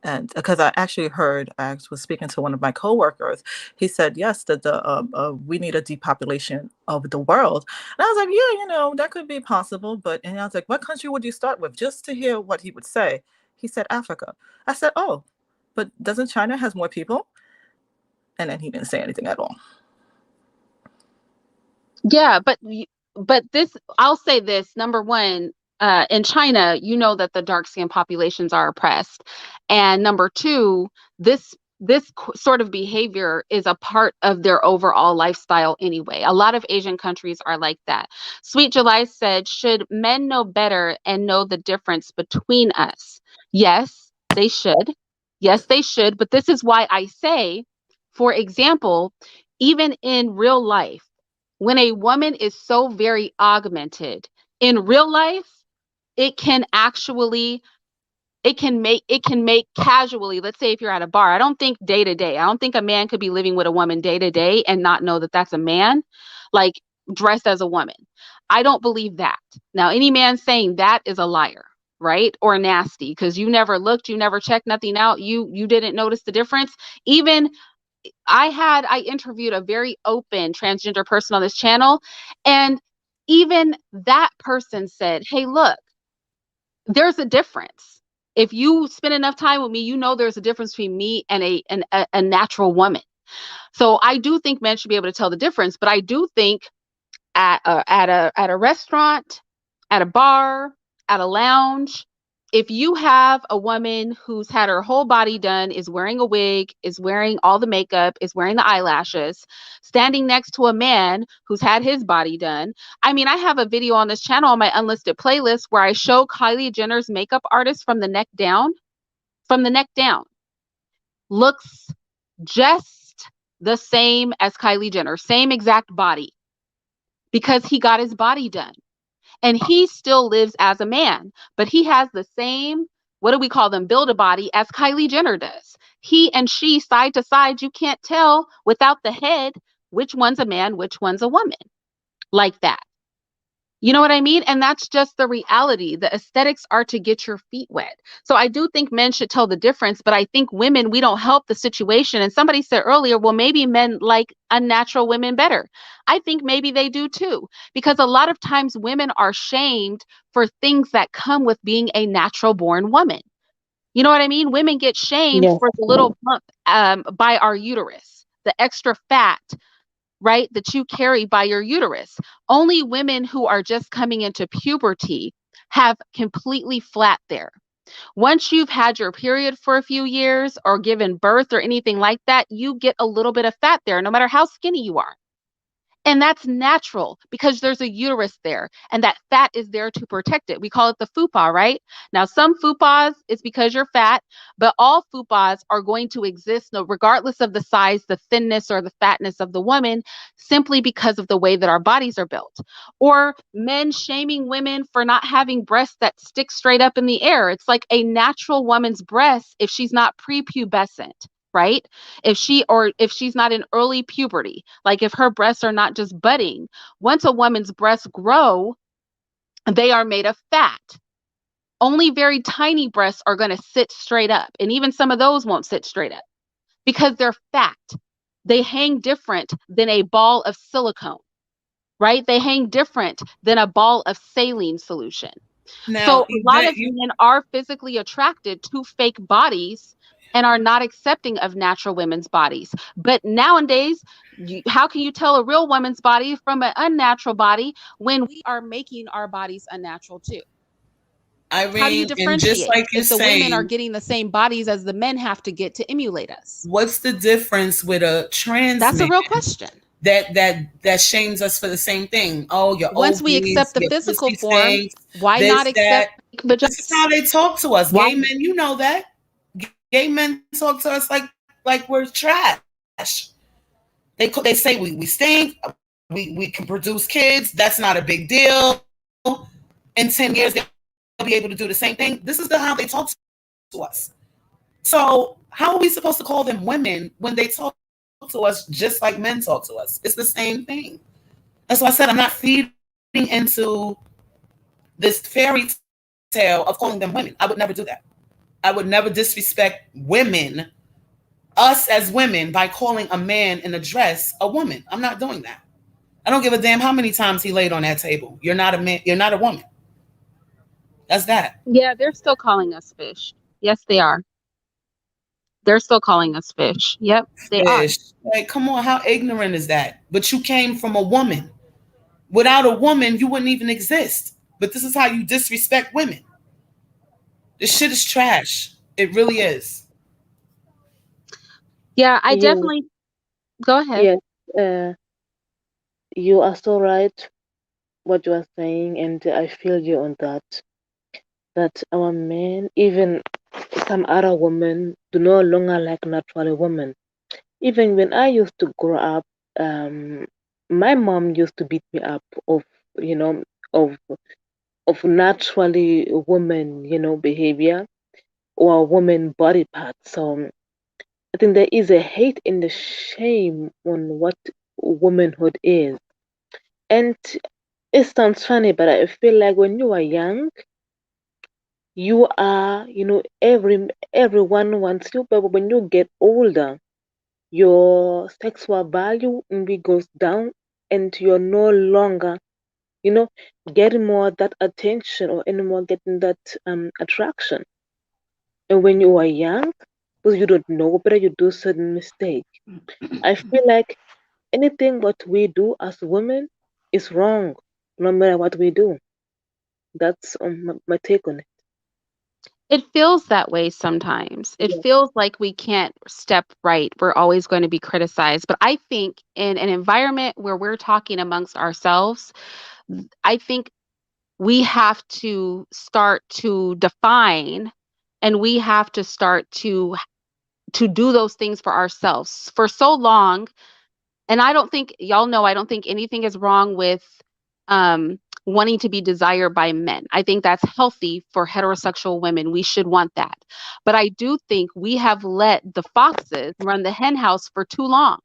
Speaker 4: And because I actually heard, I was speaking to one of my coworkers, he said, yes, that we need a depopulation of the world. And I was like, yeah, that could be possible. And I was like, what country would you start with? Just to hear what he would say. He said, Africa. I said, oh, but doesn't China has more people? And then he didn't say anything at all.
Speaker 1: Yeah, but this, I'll say this, number one, in China, you know that the dark skinned populations are oppressed. And number two, this sort of behavior is a part of their overall lifestyle anyway. A lot of Asian countries are like that. Sweet July said, should men know better and know the difference between us? Yes, they should. Yes, they should. But this is why I say, for example, even in real life, when a woman is so very augmented in real life, it can actually it can make casually, let's say if you're at a bar, I don't think day to day, I don't think a man could be living with a woman day to day and not know that that's a man, like dressed as a woman. I don't believe that. Now any man saying that is a liar. right? Or nasty because you never looked, you never checked nothing out, you didn't notice the difference. Even I interviewed a very open transgender person on this channel, and even that person said, "Hey, look, there's a difference. If you spend enough time with me, you know there's a difference between me and a natural woman." So I do think men should be able to tell the difference, but I do think at a restaurant, at a bar, at a lounge, if you have a woman who's had her whole body done, is wearing a wig, is wearing all the makeup, is wearing the eyelashes, standing next to a man who's had his body done. I mean, I have a video on this channel on my unlisted playlist where I show Kylie Jenner's makeup artist from the neck down, looks just the same as Kylie Jenner, same exact body, because he got his body done. And he still lives as a man, but he has the same, what do we call them, build a body as Kylie Jenner does. He and she side to side, you can't tell without the head which one's a man, which one's a woman, like that. You know what I mean? And that's just the reality. The aesthetics are to get your feet wet. So I do think men should tell the difference, but I think women, we don't help the situation. And somebody said earlier, well, maybe men like unnatural women better. I think maybe they do too, because a lot of times women are shamed for things that come with being a natural born woman. You know what I mean? Women get shamed
Speaker 3: Yes.
Speaker 1: for the little bump by our uterus, the extra fat, right, that you carry by your uterus. Only women who are just coming into puberty have completely flat there. Once you've had your period for a few years or given birth or anything like that, you get a little bit of fat there, no matter how skinny you are. And that's natural because there's a uterus there and that fat is there to protect it. We call it the fupa, right? Now, some fupas is because you're fat, but all fupas are going to exist no, regardless of the size, the thinness, or the fatness of the woman, simply because of the way that our bodies are built. Or men shaming women for not having breasts that stick straight up in the air. It's like a natural woman's breast if she's not prepubescent, right? If she's not in early puberty, like if her breasts are not just budding. Once a woman's breasts grow, they are made of fat. Only very tiny breasts are going to sit straight up, and even some of those won't sit straight up because they're fat. They hang different than a ball of silicone, right? They hang different than a ball of saline solution. So
Speaker 2: Now,
Speaker 1: a lot of
Speaker 2: you
Speaker 1: men are physically attracted to fake bodies and are not accepting of natural women's bodies. But nowadays, how can you tell a real woman's body from an unnatural body when we are making our bodies unnatural too? How do you
Speaker 2: Irene, and just
Speaker 1: differentiate
Speaker 2: like you're
Speaker 1: if the women are
Speaker 2: saying,
Speaker 1: getting the same bodies as the men have to get to emulate us?
Speaker 2: what's the difference with a trans
Speaker 1: That's a
Speaker 2: man
Speaker 1: real question.
Speaker 2: that shames us for the same thing? Oh, your
Speaker 1: Once we accept
Speaker 2: ovaries,
Speaker 1: the
Speaker 2: your
Speaker 1: physical
Speaker 2: pussy
Speaker 1: form,
Speaker 2: stinks,
Speaker 1: why not
Speaker 2: this,
Speaker 1: accept
Speaker 2: that.
Speaker 1: but
Speaker 2: This is how they talk to us.
Speaker 1: why?
Speaker 2: Gay men, you know that. Gay men talk to us like we're trash. They say we stink. We can produce kids. That's not a big deal. In 10 years, they'll be able to do the same thing. This is how they talk to us. So how are we supposed to call them women when they talk to us just like men talk to us? It's the same thing. That's why I said I'm not feeding into this fairy tale of calling them women. I would never do that. I would never disrespect women, us as women, by calling a man in a dress a woman. I'm not doing that. I don't give a damn how many times he laid on that table. You're not a man. You're not a woman. That's that.
Speaker 1: Yeah, they're still calling us fish. Yes, they are. They're still calling us fish. Yep, they are.
Speaker 2: Fish. Like, come on, how ignorant is that? But you came from a woman. Without a woman, you wouldn't even exist. But this is how you disrespect women. This shit is trash. It really is.
Speaker 1: Yeah, I
Speaker 3: Yes,
Speaker 1: definitely go ahead.
Speaker 3: yes. You are so right what you are saying, and I feel you on that. That our men, even some other women, do no longer like natural women. Even when I used to grow up, um, my mom used to beat me up of, you know, of naturally woman, behavior or woman body parts. So I think there is a hate and a shame on what womanhood is. And it sounds funny, but I feel like when you are young, You are, everyone wants you, but when you get older, your sexual value maybe goes down, and you're no longer, you know, getting more that attention or anymore getting that attraction. And when you are young, because you don't know better, you do certain mistake. I feel like anything what we do as women is wrong, no matter what we do. That's my take on it.
Speaker 1: It feels that way sometimes. It
Speaker 3: Yeah.
Speaker 1: feels like we can't step right. We're always going to be criticized. But I think in an environment where we're talking amongst ourselves, I think we have to start to define, and we have to start to do those things for ourselves. For so long, and I don't think y'all know, I don't think anything is wrong with um wanting to be desired by men. I think that's healthy for heterosexual women. We should want that. But I do think we have let the foxes run the hen house for too long,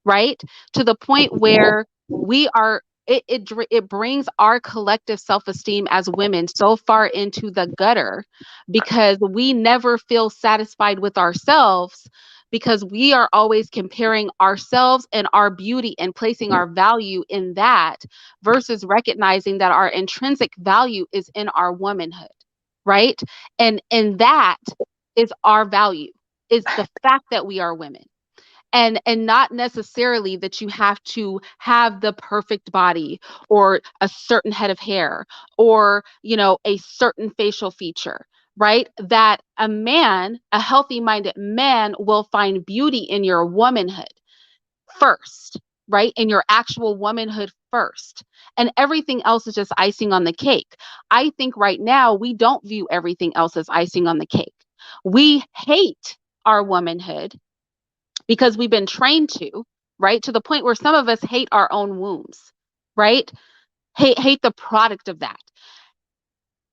Speaker 1: right? To the point where we are it brings our collective self-esteem as women so far into the gutter because we never feel satisfied with ourselves, because we are always comparing ourselves and our beauty and placing our value in that versus recognizing that our intrinsic value is in our womanhood, right? And that is our value, is the fact that we are women. And not necessarily that you have to have the perfect body or a certain head of hair or a certain facial feature, right? That a man, a healthy minded man, will find beauty in your womanhood first, right? In your actual womanhood first, and everything else is just icing on the cake. I think right now we don't view everything else as icing on the cake. We hate our womanhood because we've been trained to, right? To the point where some of us hate our own wombs, right? Hate the product of that.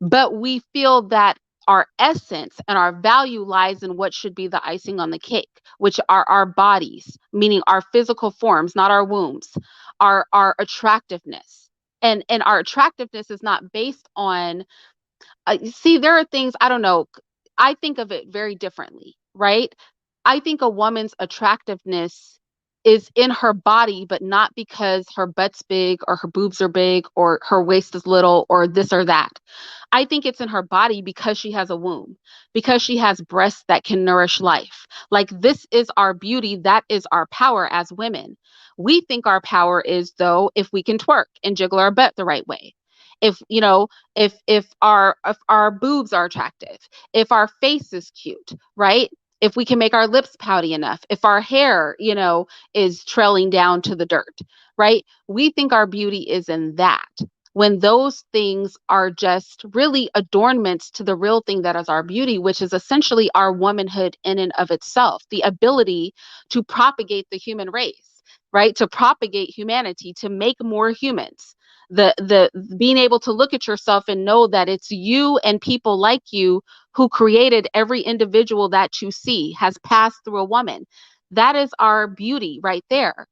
Speaker 1: But we feel that our essence and our value lies in what should be the icing on the cake, which are our bodies, meaning our physical forms, not our wombs, our attractiveness. And our attractiveness is not based on see, there are things, I don't know. I think of it very differently, right? I think a woman's attractiveness is in her body, but not because her butt's big or her boobs are big or her waist is little or this or that. I think it's in her body because she has a womb, because she has breasts that can nourish life. Like, this is our beauty. That is our power as women. We think our power is, though, if we can twerk and jiggle our butt the right way. If, if our boobs are attractive, if our face is cute, right? If we can make our lips pouty enough, if our hair, is trailing down to the dirt, right? We think our beauty is in that, when those things are just really adornments to the real thing that is our beauty, which is essentially our womanhood in and of itself, the ability to propagate the human race, right? To propagate humanity, to make more humans. The being able to look at yourself and know that it's you and people like you who created every individual that you see has passed through a woman. That is our beauty right there.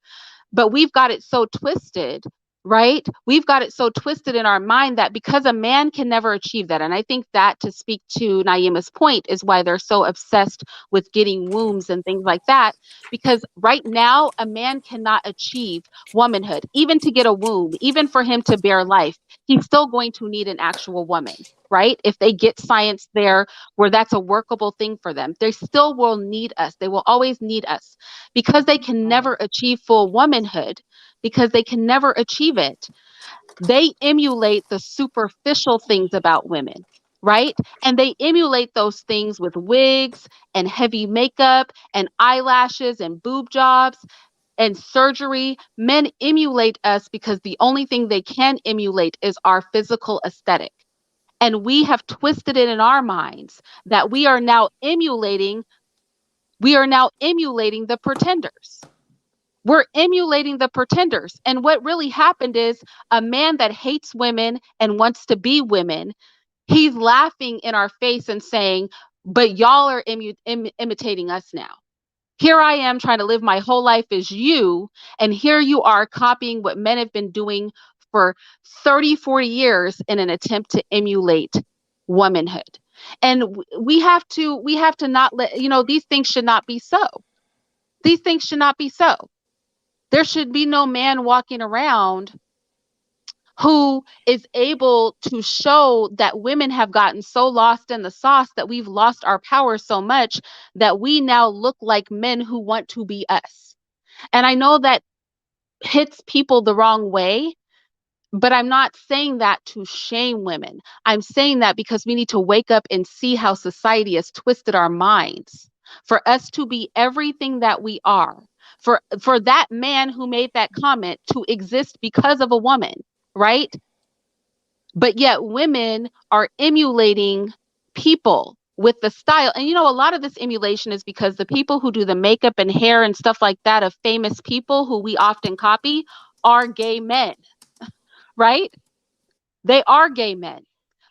Speaker 1: But we've got it so twisted, right? We've got it so twisted in our mind that because a man can never achieve that. And I think that, to speak to Naima's point, is why they're so obsessed with getting wombs and things like that. Because right now, a man cannot achieve womanhood, even to get a womb, even for him to bear life. He's still going to need an actual woman, right? If they get science there where that's a workable thing for them, they still will need us. They will always need us because they can never achieve full womanhood, because they can never achieve it. They emulate the superficial things about women, right? And they emulate those things with wigs and heavy makeup and eyelashes and boob jobs and surgery. Men emulate us because the only thing they can emulate is our physical aesthetic. And we have twisted it in our minds that we are now emulating the pretenders. We're emulating the pretenders. And what really happened is, a man that hates women and wants to be women, he's laughing in our face and saying, but y'all are imitating us now. Here I am trying to live my whole life as you, and here you are copying what men have been doing for 30, 40 years in an attempt to emulate womanhood. And we have to not let, these things should not be so. These things should not be so. There should be no man walking around who is able to show that women have gotten so lost in the sauce that we've lost our power so much that we now look like men who want to be us. And I know that hits people the wrong way, but I'm not saying that to shame women. I'm saying that because we need to wake up and see how society has twisted our minds for us to be everything that we are. For that man who made that comment to exist because of a woman, right? But yet women are emulating people with the style. And a lot of this emulation is because the people who do the makeup and hair and stuff like that of famous people who we often copy are gay men, right? They are gay men.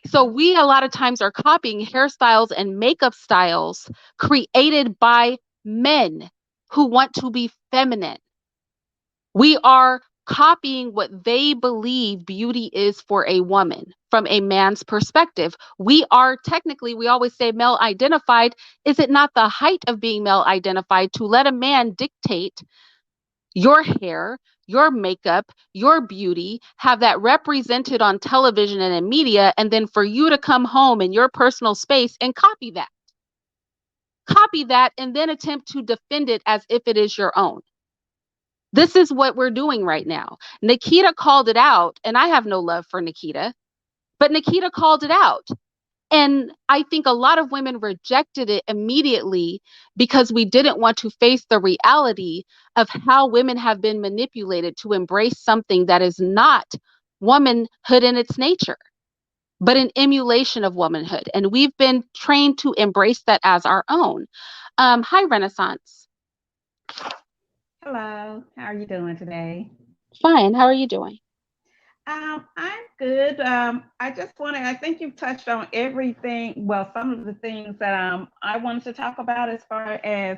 Speaker 1: So we a lot of times are copying hairstyles and makeup styles created by men who want to be feminine. We are copying what they believe beauty is for a woman from a man's perspective. We are technically, we always say male identified. Is it not the height of being male identified to let a man dictate your hair, your makeup, your beauty, have that represented on television and in media, and then for you to come home in your personal space and copy that? Copy that and then attempt to defend it as if it is your own. This is what we're doing right now. Nikita called it out, and I have no love for Nikita, but Nikita called it out. And I think a lot of women rejected it immediately because we didn't want to face the reality of how women have been manipulated to embrace something that is not womanhood in its nature, but an emulation of womanhood. And we've been trained to embrace that as our own. Hi, Renaissance.
Speaker 5: Hello, how are you doing today?
Speaker 1: Fine. How are you doing?
Speaker 5: I'm good. I just wanted, I think you've touched on everything, well, some of the things that I wanted to talk about as far as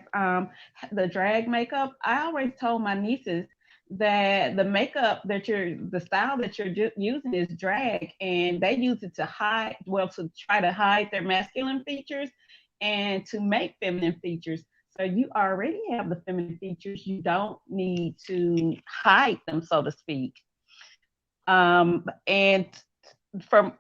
Speaker 5: the drag makeup. I always told my nieces that the makeup the style that you're using is drag, and they use it to hide, well, to try to hide their masculine features and to make feminine features. So you already have the feminine features. You don't need to hide them, so to speak. And from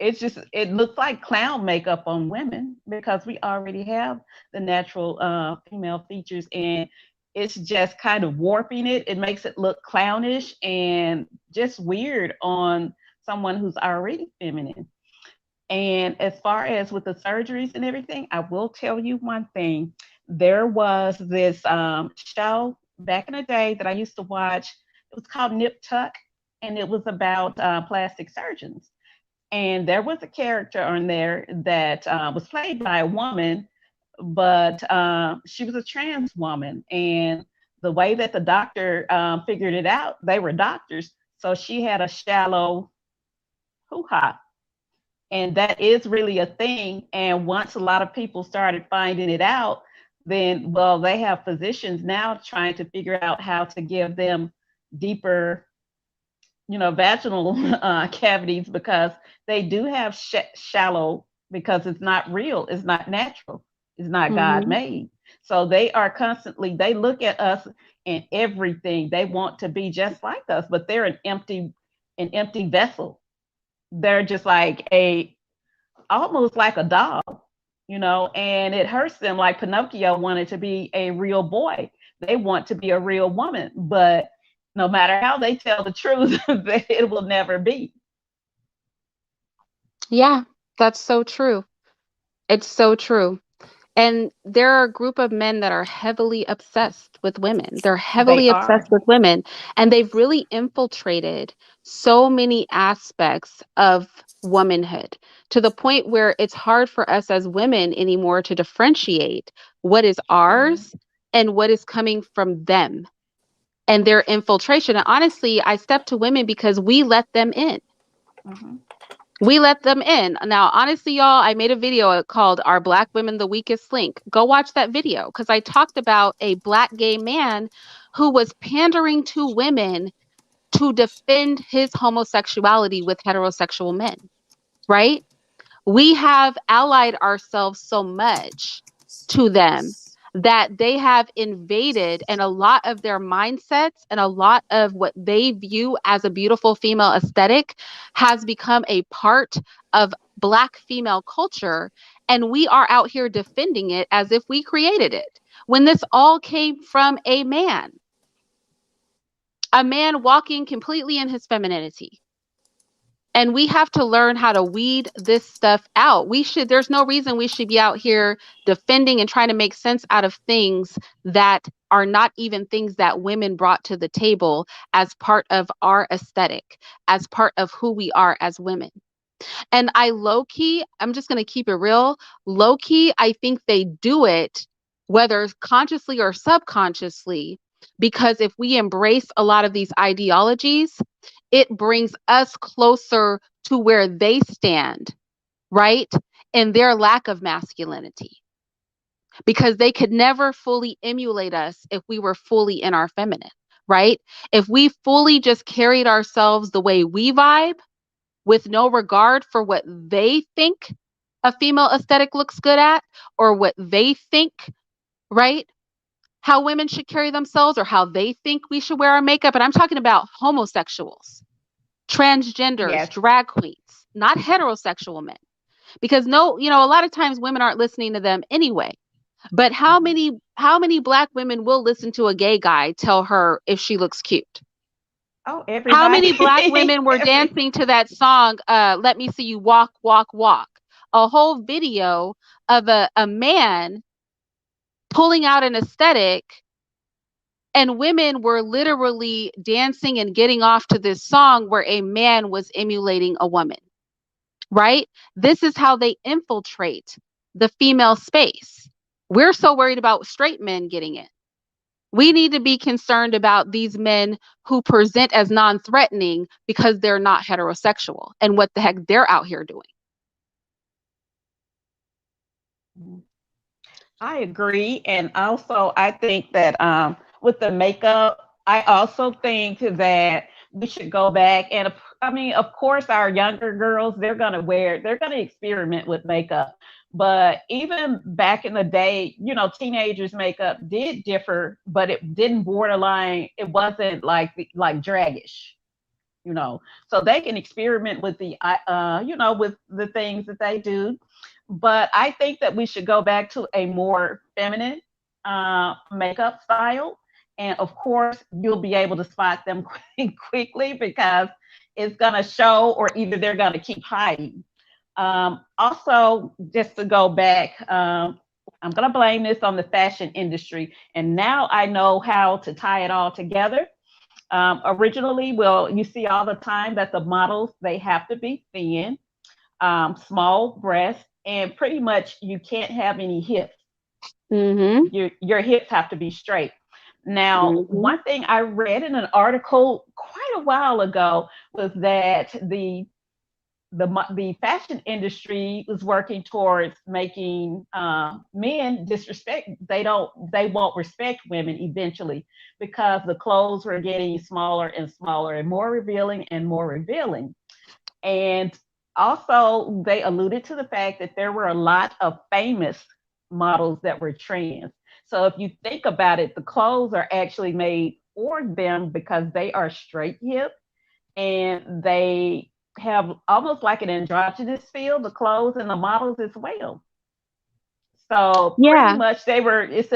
Speaker 5: it looks like clown makeup on women because we already have the natural female features, and it's just kind of warping it. It makes it look clownish and just weird on someone who's already feminine. And as far as with the surgeries and everything, I will tell you one thing. There was this show back in the day that I used to watch. It was called Nip Tuck, and it was about plastic surgeons. And there was a character on there that was played by a woman, but she was a trans woman. And the way that the doctor figured it out, they were doctors. So she had a shallow hoo ha. And that is really a thing. And once a lot of people started finding it out, then, well, they have physicians now trying to figure out how to give them deeper, vaginal cavities, because they do have shallow, because it's not real, it's not natural, it's not God made. So they are constantly, they look at us and everything. They want to be just like us, but they're an empty vessel. They're just like almost like a doll, and it hurts them. Like Pinocchio wanted to be a real boy. They want to be a real woman, but no matter how they tell the truth, it will never be.
Speaker 1: Yeah, that's so true. It's so true. And there are a group of men that are heavily obsessed with women. They're
Speaker 5: They
Speaker 1: heavily
Speaker 5: are.
Speaker 1: obsessed with women, and they've really infiltrated so many aspects of womanhood to the point where it's hard for us as women anymore to differentiate what is ours and what is coming from them and their infiltration. And honestly, I step to women because we let them in.
Speaker 5: Mm-hmm.
Speaker 1: We let them in. Now, honestly, y'all, I made a video called Are Black Women the Weakest Link? Go watch that video because I talked about a Black gay man who was pandering to women to defend his homosexuality with heterosexual men, right? We have allied ourselves so much to them that they have invaded, and a lot of their mindsets and a lot of what they view as a beautiful female aesthetic has become a part of Black female culture. And we are out here defending it as if we created it, when this all came from a man walking completely in his femininity. And we have to learn how to weed this stuff out. There's no reason we should be out here defending and trying to make sense out of things that are not even things that women brought to the table as part of our aesthetic, as part of who we are as women. And I'm just going to keep it real. Low key, I think they do it, whether consciously or subconsciously, because if we embrace a lot of these ideologies, it brings us closer to where they stand, right? In their lack of masculinity. Because they could never fully emulate us if we were fully in our feminine, right? If we fully just carried ourselves the way we vibe, with no regard for what they think a female aesthetic looks good at, or what they think, right? How women should carry themselves, or how they think we should wear our makeup. And I'm talking about homosexuals, transgenders,
Speaker 5: Yes.
Speaker 1: drag queens, not heterosexual men. Because a lot of times women aren't listening to them anyway. But how many Black women will listen to a gay guy tell her if she looks cute?
Speaker 5: Oh,
Speaker 1: How many
Speaker 5: everybody.
Speaker 1: Black women were dancing to that song, Let Me See You Walk, Walk, Walk? A whole video of a man pulling out an aesthetic, and women were literally dancing and getting off to this song where a man was emulating a woman, right? This is how they infiltrate the female space. We're so worried about straight men getting in. We need to be concerned about these men who present as non-threatening because they're not heterosexual, and what the heck they're out here doing.
Speaker 5: I agree. And also, I think that with the makeup, I also think that we should go back and, I mean, of course, our younger girls, they're going to experiment with makeup. But even back in the day, teenagers' makeup did differ, but it didn't borderline, it wasn't like dragish. So they can experiment with with the things that they do. But I think that we should go back to a more feminine makeup style. And of course, you'll be able to spot them quickly, because it's going to show, or either they're going to keep hiding. Also, just to go back, I'm going to blame this on the fashion industry. And now I know how to tie it all together. Originally, well, you see all the time that the models, they have to be thin, small breasts, and pretty much you can't have any hips.
Speaker 1: Mm-hmm.
Speaker 5: Your hips have to be straight. Now,
Speaker 1: Mm-hmm.
Speaker 5: one thing I read in an article quite a while ago was that the fashion industry was working towards making men disrespect. They won't respect women eventually, because the clothes were getting smaller and smaller and more revealing and more revealing. And also, they alluded to the fact that there were a lot of famous models that were trans. So if you think about it, the clothes are actually made for them because they are straight hip, and they have almost like an androgynous feel, the clothes and the models as well. So pretty
Speaker 1: Yeah.
Speaker 5: much it's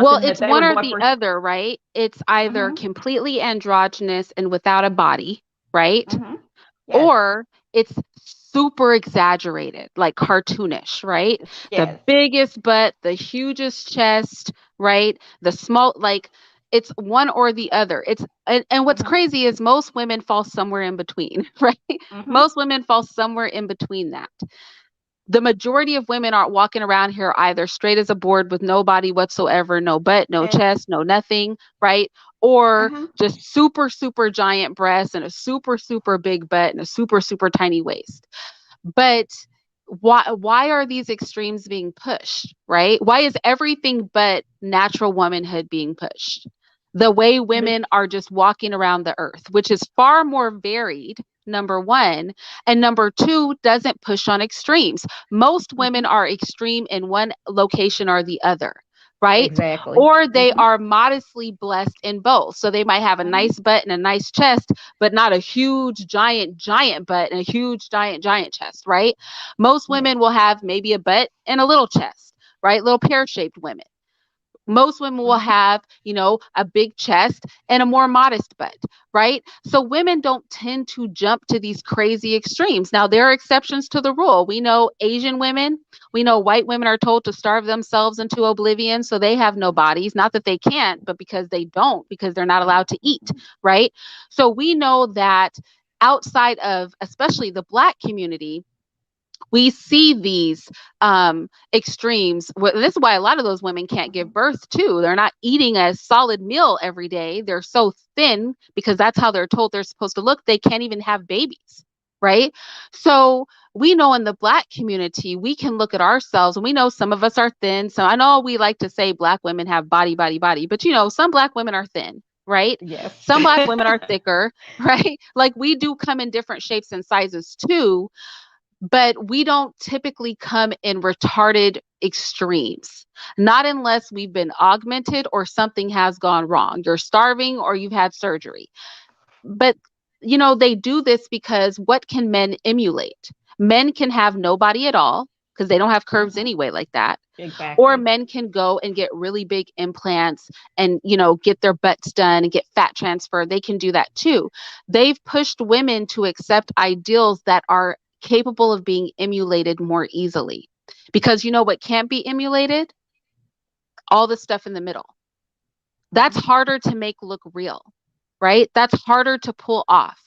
Speaker 1: Well,
Speaker 5: something that
Speaker 1: it's
Speaker 5: they
Speaker 1: one
Speaker 5: were
Speaker 1: or
Speaker 5: going
Speaker 1: the
Speaker 5: for.
Speaker 1: other, right? It's either
Speaker 5: Mm-hmm,
Speaker 1: completely androgynous and without a body, right?
Speaker 5: mm-hmm. Yes,
Speaker 1: Or it's super exaggerated, like cartoonish, right? The
Speaker 5: yes.
Speaker 1: biggest butt, the hugest chest, right? The small, like, it's one or the other. And what's
Speaker 5: Mm-hmm,
Speaker 1: crazy is most women fall somewhere in between, right?
Speaker 5: mm-hmm.
Speaker 1: Most women fall somewhere in between that. The majority of women aren't walking around here either straight as a board with no body whatsoever, no butt, no
Speaker 5: And
Speaker 1: chest, no nothing, right? Or
Speaker 5: uh-huh.
Speaker 1: just super, super giant breasts and a super, super big butt and a super, super tiny waist. But why are these extremes being pushed, right? Why is everything but natural womanhood being pushed? The way women are just walking around the earth, which is far more varied number one. And number two, doesn't push on extremes. Most women
Speaker 5: Mhm.
Speaker 1: are extreme in one location or the other, right?
Speaker 5: Exactly.
Speaker 1: Or they
Speaker 5: Mhm.
Speaker 1: are modestly blessed in both. So they might have a
Speaker 5: Mhm.
Speaker 1: nice butt and a nice chest, but not a huge, giant butt and a huge, giant chest, right? Most
Speaker 5: Yeah.
Speaker 1: women will have maybe a butt and a little chest, right? Little pear shaped women. Most women will
Speaker 5: Mhm.
Speaker 1: have, a big chest and a more modest butt, right? So women don't tend to jump to these crazy extremes. Now, there are exceptions to the rule. We know Asian women, we know white women are told to starve themselves into oblivion, so they have no bodies. Not that they can't, but because they don't, because they're not allowed to eat, right? So we know that outside of especially the Black community, we see these extremes. This is why a lot of those women can't give birth too. They're not eating a solid meal every day. They're so thin because that's how they're told they're supposed to look. They can't even have babies, right? So we know in the Black community, we can look at ourselves and we know some of us are thin. So I know we like to say Black women have body, but some Black women are thin, right?
Speaker 5: Yes.
Speaker 1: Some Black women are thicker, right? Like we do come in different shapes and sizes too, but we don't typically come in retarded extremes. Not unless we've been augmented or something has gone wrong. You're starving or you've had surgery. But, they do this because what can men emulate? Men can have no body at all because they don't have curves
Speaker 5: Mhm.
Speaker 1: anyway, like that. Or
Speaker 5: Exactly.
Speaker 1: men can go and get really big implants and, get their butts done and get fat transfer. They can do that too. They've pushed women to accept ideals that are capable of being emulated more easily. Because you know what can't be emulated? All the stuff in the middle. That's
Speaker 5: Mhm.
Speaker 1: harder to make look real, right? That's harder to pull off.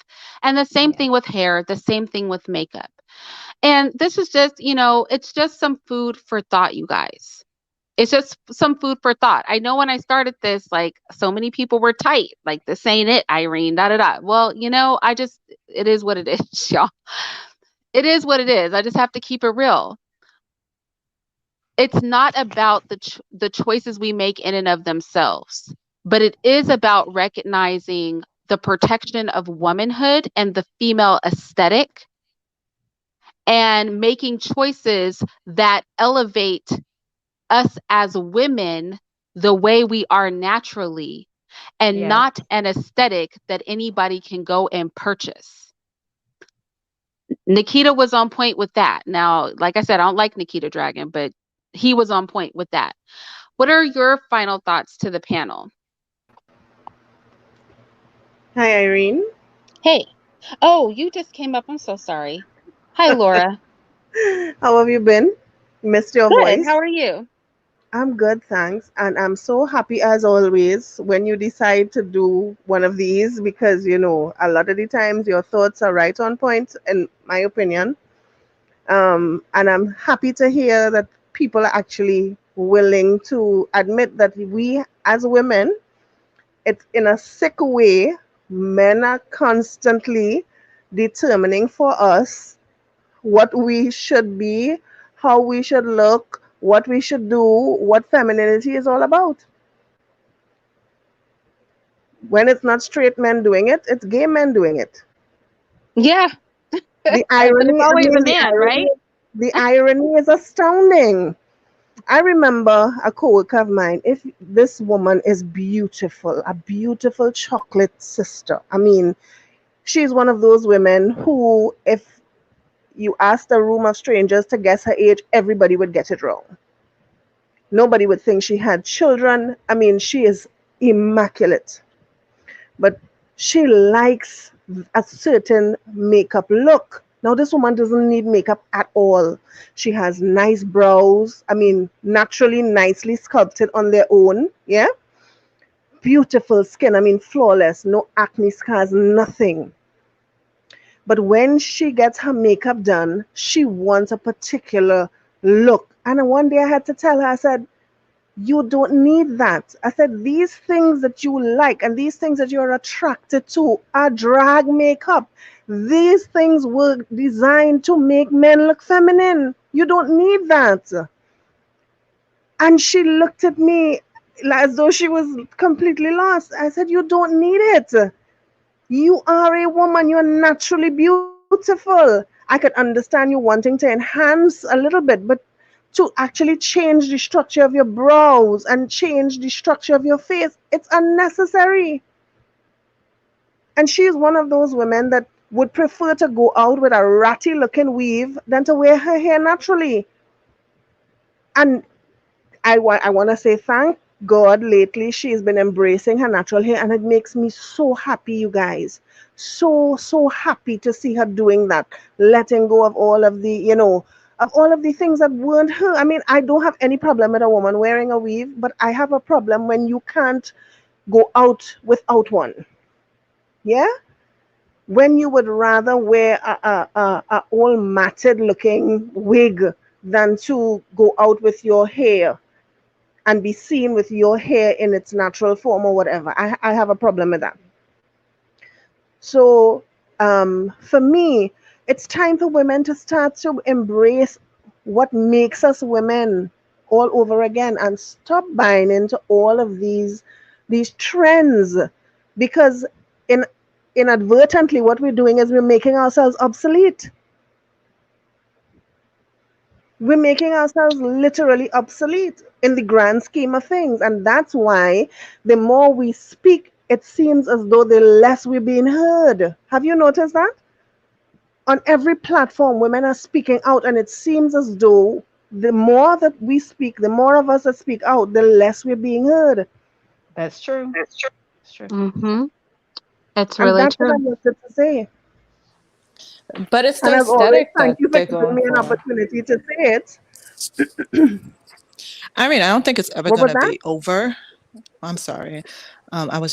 Speaker 1: And the same
Speaker 5: Yes.
Speaker 1: thing with hair, the same thing with makeup. And this is just, it's just some food for thought, you guys. It's just some food for thought. I know when I started this, like so many people were tight, like this ain't it, Irene, da da da. Well, it is what it is, y'all. It is what it is. I just have to keep it real. It's not about the choices we make in and of themselves, but it is about recognizing the protection of womanhood and the female aesthetic and making choices that elevate us as women the way we are naturally and
Speaker 5: Yes.
Speaker 1: not an aesthetic that anybody can go and purchase. Nikita was on point with that. Now, like I said, I don't like Nikita Dragun, but he was on point with that. What are your final thoughts to the panel?
Speaker 6: Hi, Irene.
Speaker 1: Hey. Oh, you just came up. I'm so sorry. Hi, Laura.
Speaker 6: How have you been? Missed your
Speaker 1: Good. How
Speaker 6: voice.
Speaker 1: are you?
Speaker 6: I'm good, thanks. And I'm so happy as always when you decide to do one of these because, a lot of the times your thoughts are right on point, in my opinion. And I'm happy to hear that people are actually willing to admit that we, as women, it's in a sick way, men are constantly determining for us what we should be, how we should look, what we should do, what femininity is all about. When it's not straight men doing it, it's gay men doing it.
Speaker 1: Yeah,
Speaker 6: The
Speaker 1: but it's
Speaker 6: irony, I
Speaker 1: always a
Speaker 6: mean,
Speaker 1: man, right?
Speaker 6: the irony is astounding. I remember a co-worker of mine. If this woman is beautiful, a beautiful chocolate sister. I mean, she's one of those women who, if you asked a room of strangers to guess her age, everybody would get it wrong. Nobody would think she had children. I mean, she is immaculate, but she likes a certain makeup look. Now, this woman doesn't need makeup at all. She has nice brows. I mean, naturally, nicely sculpted on their own. Yeah. Beautiful skin. I mean, flawless. No acne scars, nothing. But when she gets her makeup done, she wants a particular look. And one day I had to tell her, I said, you don't need that. I said, these things that you like and these things that you're attracted to are drag makeup. These things were designed to make men look feminine. You don't need that. And she looked at me as though she was completely lost. I said, you don't need it. You are a woman. You're naturally beautiful. I could understand you wanting to enhance a little bit, but to actually change the structure of your brows and change the structure of your face, it's unnecessary. And she is one of those women that would prefer to go out with a ratty looking weave than to wear her hair naturally. And I want to say thank God lately she's been embracing her natural hair, and it makes me so happy, you guys. So happy to see her doing that, letting go of all of the, of all of the things that weren't her. I mean, I don't have any problem with a woman wearing a weave, but I have a problem when you can't go out without one. Yeah? When you would rather wear a all matted looking wig than to go out with your hair and be seen with your hair in its natural form or whatever. I have a problem with that. So for me, it's time for women to start to embrace what makes us women all over again and stop buying into all of these trends, because in inadvertently what we're doing is we're making ourselves obsolete. We're making ourselves literally obsolete in the grand scheme of things. And that's why the more we speak, it seems as though the less we're being heard. Have you noticed that? On every platform, women are speaking out, and it seems as though the more that we speak, the more of us that speak out, the less we're being heard.
Speaker 5: That's true.
Speaker 3: That's true.
Speaker 5: That's true.
Speaker 1: Mm-hmm. It's
Speaker 6: And
Speaker 1: really
Speaker 6: that's what I
Speaker 1: true.
Speaker 6: wanted to say.
Speaker 4: But it's
Speaker 6: And
Speaker 4: the
Speaker 6: as always,
Speaker 4: aesthetic
Speaker 6: thank
Speaker 4: that
Speaker 6: you for
Speaker 4: they're
Speaker 6: giving
Speaker 4: going
Speaker 6: me an
Speaker 4: for.
Speaker 6: opportunity to say it.
Speaker 4: I mean, I don't think it's ever
Speaker 6: What
Speaker 4: going
Speaker 6: was
Speaker 4: to
Speaker 6: that?
Speaker 4: be over. I'm sorry. I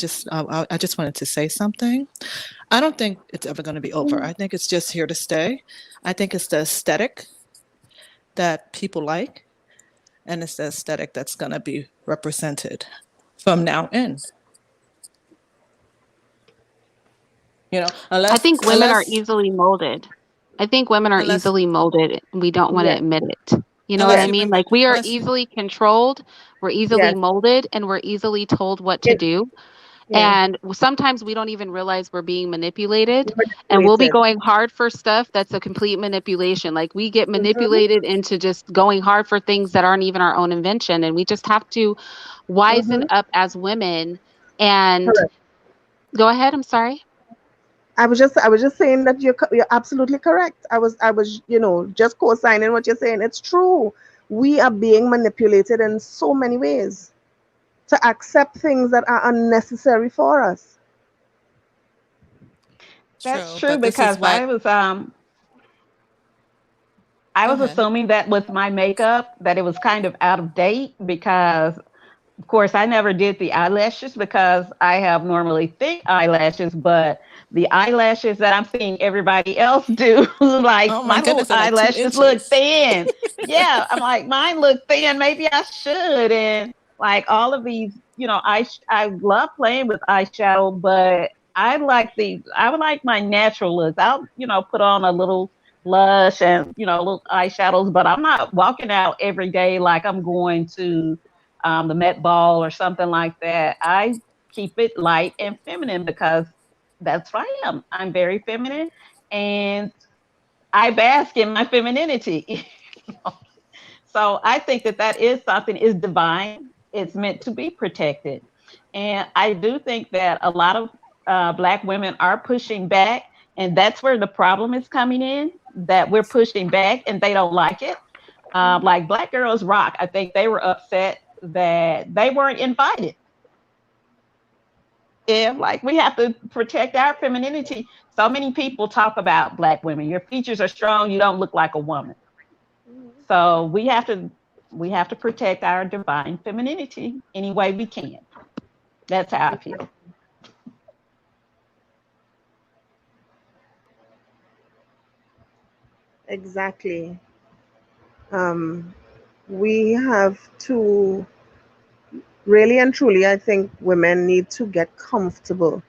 Speaker 4: just wanted to say something. I don't think it's ever going to be over. I think it's just here to stay. I think it's the aesthetic that people like, and it's the aesthetic that's going to be represented from now in. You know,
Speaker 1: I think women are
Speaker 4: unless
Speaker 1: easily molded. I think women are
Speaker 4: unless
Speaker 1: easily molded. We don't want to
Speaker 6: Yes,
Speaker 1: admit it. You know what I
Speaker 4: unless you
Speaker 1: mean?
Speaker 4: bring
Speaker 1: Like we are
Speaker 4: unless
Speaker 1: easily controlled, we're easily
Speaker 6: yes,
Speaker 1: molded, and we're easily told what to
Speaker 6: it,
Speaker 1: do.
Speaker 6: yeah,
Speaker 1: And sometimes we don't even realize we're being manipulated, and we'll be
Speaker 6: manipulated.
Speaker 1: going hard for stuff that's a complete manipulation. Like we get
Speaker 6: Mm-hmm,
Speaker 1: manipulated into just going hard for things that aren't even our own invention. And we just have to wisen
Speaker 6: mm-hmm,
Speaker 1: up as women and
Speaker 6: correct.
Speaker 1: go ahead. I'm sorry.
Speaker 6: I was just saying that you're absolutely correct. I was just co-signing what you're saying. It's true. We are being manipulated in so many ways to accept things that are unnecessary for us.
Speaker 5: That's
Speaker 4: true,
Speaker 5: true
Speaker 4: but this is
Speaker 5: because
Speaker 4: why.
Speaker 5: I
Speaker 4: Go
Speaker 5: was
Speaker 4: ahead.
Speaker 5: assuming that with my makeup that it was kind of out of date because of course I never did the eyelashes because I have normally thick eyelashes, but the eyelashes that I'm seeing everybody else do, like
Speaker 4: Oh my
Speaker 5: my little
Speaker 4: goodness, they're like two
Speaker 5: eyelashes look
Speaker 4: inches.
Speaker 5: thin. Yeah, I'm like mine look thin. Maybe I should. And like all of these, I love playing with eyeshadow, but I would like my natural looks. I'll put on a little blush and little eyeshadows, but I'm not walking out every day like I'm going to the Met Ball or something like that. I keep it light and feminine because that's who I am. I'm very feminine, and I bask in my femininity. So I think that that is something is divine. It's meant to be protected, and I do think that a lot of Black women are pushing back, and that's where the problem is coming in. That we're pushing back, and they don't like it. Like Black Girls Rock, I think they were upset that they weren't invited. Yeah, like we have to protect our femininity. So many people talk about Black women. Your features are strong. You don't look like a woman. So we have to protect our divine femininity any way we can. That's how I feel.
Speaker 6: Exactly. Um, we have to really and truly, I think women need to get comfortable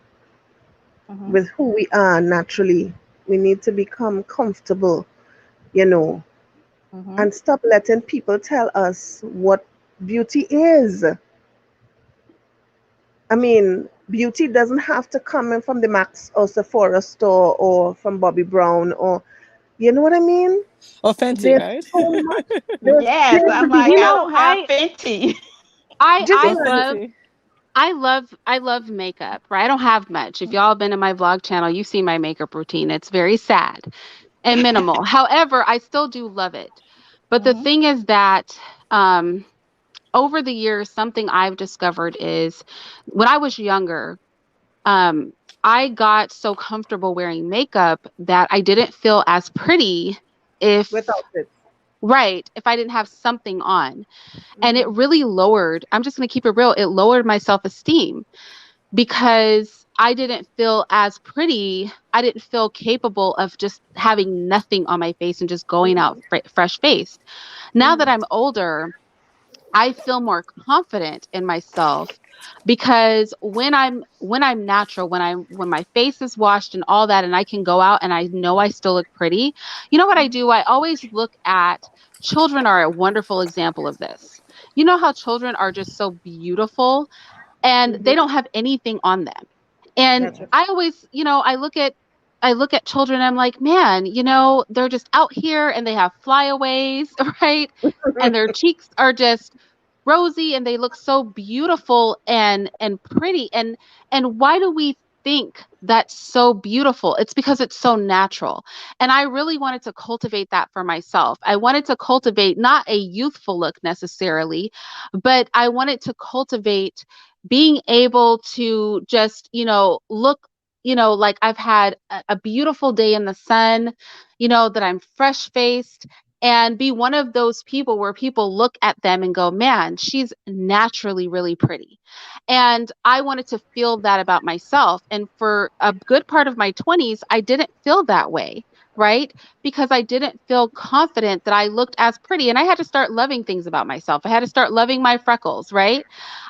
Speaker 5: Hmm.
Speaker 6: with who we are naturally. We need to become comfortable, you know,
Speaker 5: Hmm.
Speaker 6: and stop letting people tell us what beauty is. I mean, Beauty doesn't have to come in from the Max or Sephora store or from Bobby Brown, or you know what I mean?
Speaker 4: Or Fenty,
Speaker 6: There's
Speaker 4: right?
Speaker 6: so much.
Speaker 5: Yes, I'm like,
Speaker 1: You
Speaker 5: I
Speaker 1: know,
Speaker 5: don't have Fenty.
Speaker 6: Just
Speaker 1: I
Speaker 4: Or
Speaker 6: imagine.
Speaker 1: love
Speaker 4: Fenty.
Speaker 1: I love makeup, right? I don't have much. If y'all have been in my vlog channel, you see my makeup routine. It's very sad and minimal. However, I still do love it. But the
Speaker 5: Mhm.
Speaker 1: thing is that um over the years, something I've discovered is when I was younger, um, I got so comfortable wearing makeup that I didn't feel as pretty if,
Speaker 6: Without it.
Speaker 1: right, if I didn't have something on. And it
Speaker 6: Mm-hmm.
Speaker 1: really lowered, I'm just going to keep it real, it lowered my self esteem because I didn't feel as pretty. I didn't feel capable of just having nothing on my face and just going out fresh faced. Now that
Speaker 6: Mm-hmm.
Speaker 1: I'm older, I feel more confident in myself because when I'm natural, when my face is washed and all that and I can go out and I know I still look pretty. You know what I do? I always look at children are a wonderful example of this. You know how children are just so beautiful and they
Speaker 6: Mm-hmm.
Speaker 1: don't have anything on them. And
Speaker 6: That's right.
Speaker 1: I always, I look at children, I'm like, man, they're just out here and they have flyaways, right? And their cheeks are just rosy and they look so beautiful and pretty. And why do we think that's so beautiful? It's because it's so natural. And I really wanted to cultivate that for myself. I wanted to cultivate not a youthful look necessarily, but I wanted to cultivate being able to just, look, like I've had a beautiful day in the sun, that I'm fresh faced and be one of those people where people look at them and go, man, she's naturally really pretty. And I wanted to feel that about myself. And for a good part of my 20s, I didn't feel that way. Right. Because I didn't feel confident that I looked as pretty. And I had to start loving things about myself. I had to start loving my freckles. Right.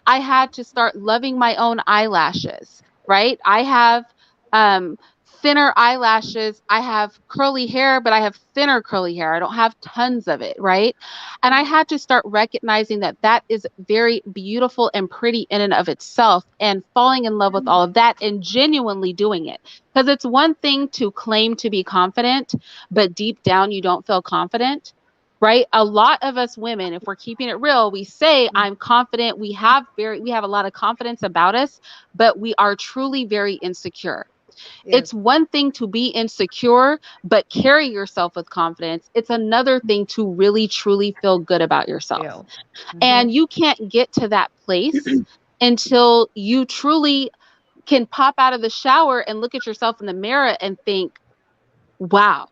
Speaker 1: I had to start loving my own eyelashes. Right. I have um, thinner eyelashes. I have curly hair, but I have thinner curly hair. I don't have tons of it, right? And I had to start recognizing that that is very beautiful and pretty in and of itself and falling in love with all of that and genuinely doing it. Because it's one thing to claim to be confident, but deep down you don't feel confident. Right? A lot of us women, if we're keeping it real, we say I'm confident. We have a lot of confidence about us, but we are truly very insecure.
Speaker 6: Yes.
Speaker 1: It's one thing to be insecure, but carry yourself with confidence. It's another thing to really, truly feel good about yourself.
Speaker 5: Feel. Hmm.
Speaker 1: And you can't get to that place until you truly can pop out of the shower and look at yourself in the mirror and think, wow,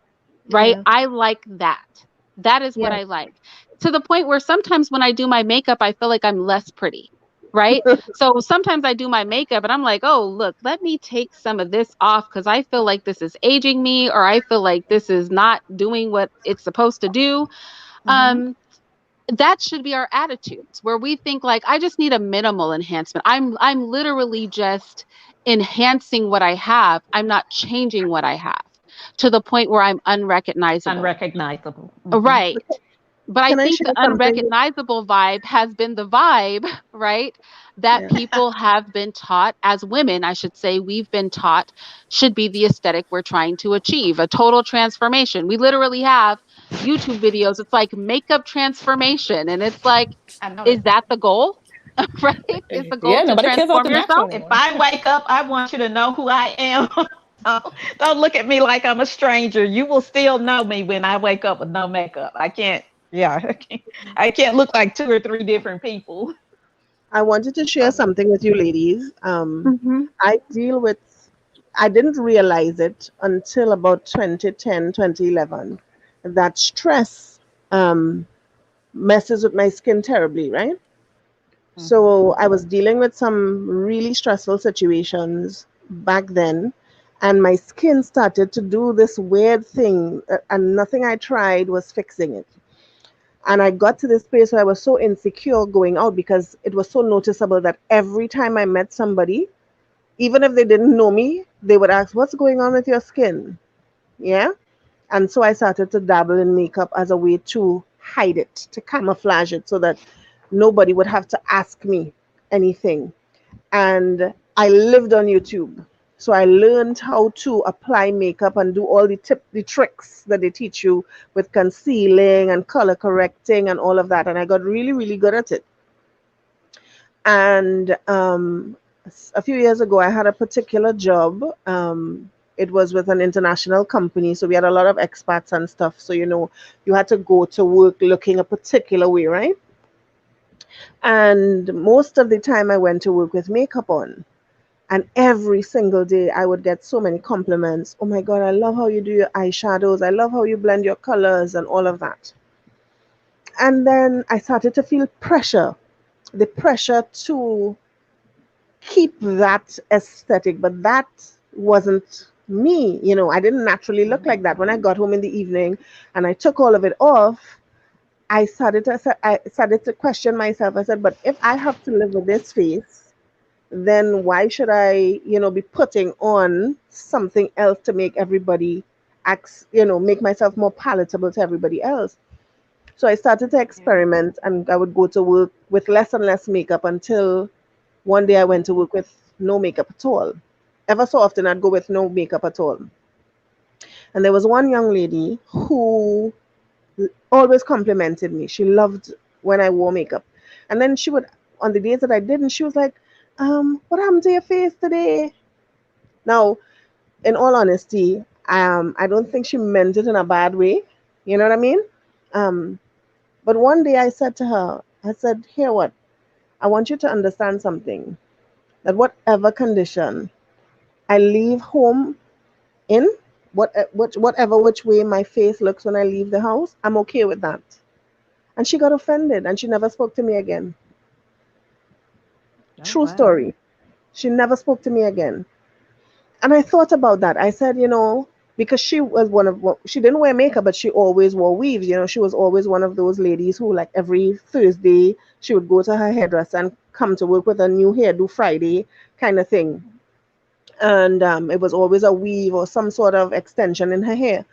Speaker 1: right?
Speaker 6: Yeah.
Speaker 1: I like that. That is what
Speaker 6: Yeah.
Speaker 1: I like. To the point where sometimes when I do my makeup, I feel like I'm less pretty, right? So sometimes I do my makeup and I'm like, oh, look, let me take some of this off because I feel like this is aging me or I feel like this is not doing what it's supposed to do.
Speaker 5: Hmm.
Speaker 1: Um, that should be our attitudes where we think like I just need a minimal enhancement. I'm literally just enhancing what I have. I'm not changing what I have to the point where I'm unrecognizable.
Speaker 5: Unrecognizable. Hmm.
Speaker 1: Right. But I
Speaker 6: Can I
Speaker 1: think
Speaker 6: share
Speaker 1: the
Speaker 6: something?
Speaker 1: unrecognizable vibe has been the vibe, right? That
Speaker 6: Yeah.
Speaker 1: people have been taught as women, I should say, we've been taught should be the aesthetic we're trying to achieve, a total transformation. We literally have YouTube videos. It's like makeup transformation. And it's like,
Speaker 5: I know
Speaker 1: is
Speaker 5: that.
Speaker 1: that the goal? Right? Is the goal
Speaker 4: Yeah,
Speaker 1: to
Speaker 4: nobody cares about
Speaker 1: transform
Speaker 4: the natural
Speaker 1: yourself?
Speaker 5: If
Speaker 4: anymore.
Speaker 5: I wake up, I want you to know who I am. Don't look at me like I'm a stranger. You will still know me when I wake up with no makeup. I can't. Yeah, I can't look like two or three different people.
Speaker 6: I wanted to share
Speaker 5: So,
Speaker 6: something with you ladies.
Speaker 1: Mm-hmm.
Speaker 6: I deal with, I didn't realize it until about 2010, 2011, that stress um, messes with my skin terribly, right?
Speaker 5: hmm.
Speaker 6: So I was dealing with some really stressful situations back then, and my skin started to do this weird thing, and nothing I tried was fixing it. And I got to this place where I was so insecure going out because it was so noticeable that every time I met somebody, even if they didn't know me, they would ask, "What's going on with your skin?" Yeah. And so I started to dabble in makeup as a way to hide it, to camouflage it so that nobody would have to ask me anything. And I lived on YouTube. So I learned how to apply makeup and do all the tricks that they teach you with concealing and color correcting and all of that. And I got really, really good at it. And a few years ago, I had a particular job. It was with an international company, so we had a lot of expats and stuff. So you had to go to work looking a particular way, right? And most of the time, I went to work with makeup on. And every single day, I would get so many compliments. Oh my God, I love how you do your eyeshadows. I love how you blend your colors and all of that. And then I started to feel pressure, the pressure to keep that aesthetic, but that wasn't me. I didn't naturally look like that. When I got home in the evening and I took all of it off, I started to question myself. I said, but if I have to live with this face, then why should I, be putting on something else to make everybody make myself more palatable to everybody else? So I started to experiment, and I would go to work with less and less makeup until one day I went to work with no makeup at all. Ever so often I'd go with no makeup at all. And there was one young lady who always complimented me. She loved when I wore makeup. And then she would, on the days that I didn't, she was like, what happened to your face today? Now, in all honesty, I don't think she meant it in a bad way. You know what I mean? Um, but one day I said to her, I said, here, what? I want you to understand something, that whatever condition I leave home in, whatever which way my face looks when I leave the house, I'm okay with that. And she got offended and she never spoke to me again.
Speaker 5: Oh,
Speaker 6: True
Speaker 5: wow.
Speaker 6: story. She never spoke to me again. And I thought about that. I said, because she was she didn't wear makeup, but she always wore weaves. She was always one of those ladies who, like, every Thursday, she would go to her hairdresser and come to work with a new hairdo Friday kind of thing. And it was always a weave or some sort of extension in her hair.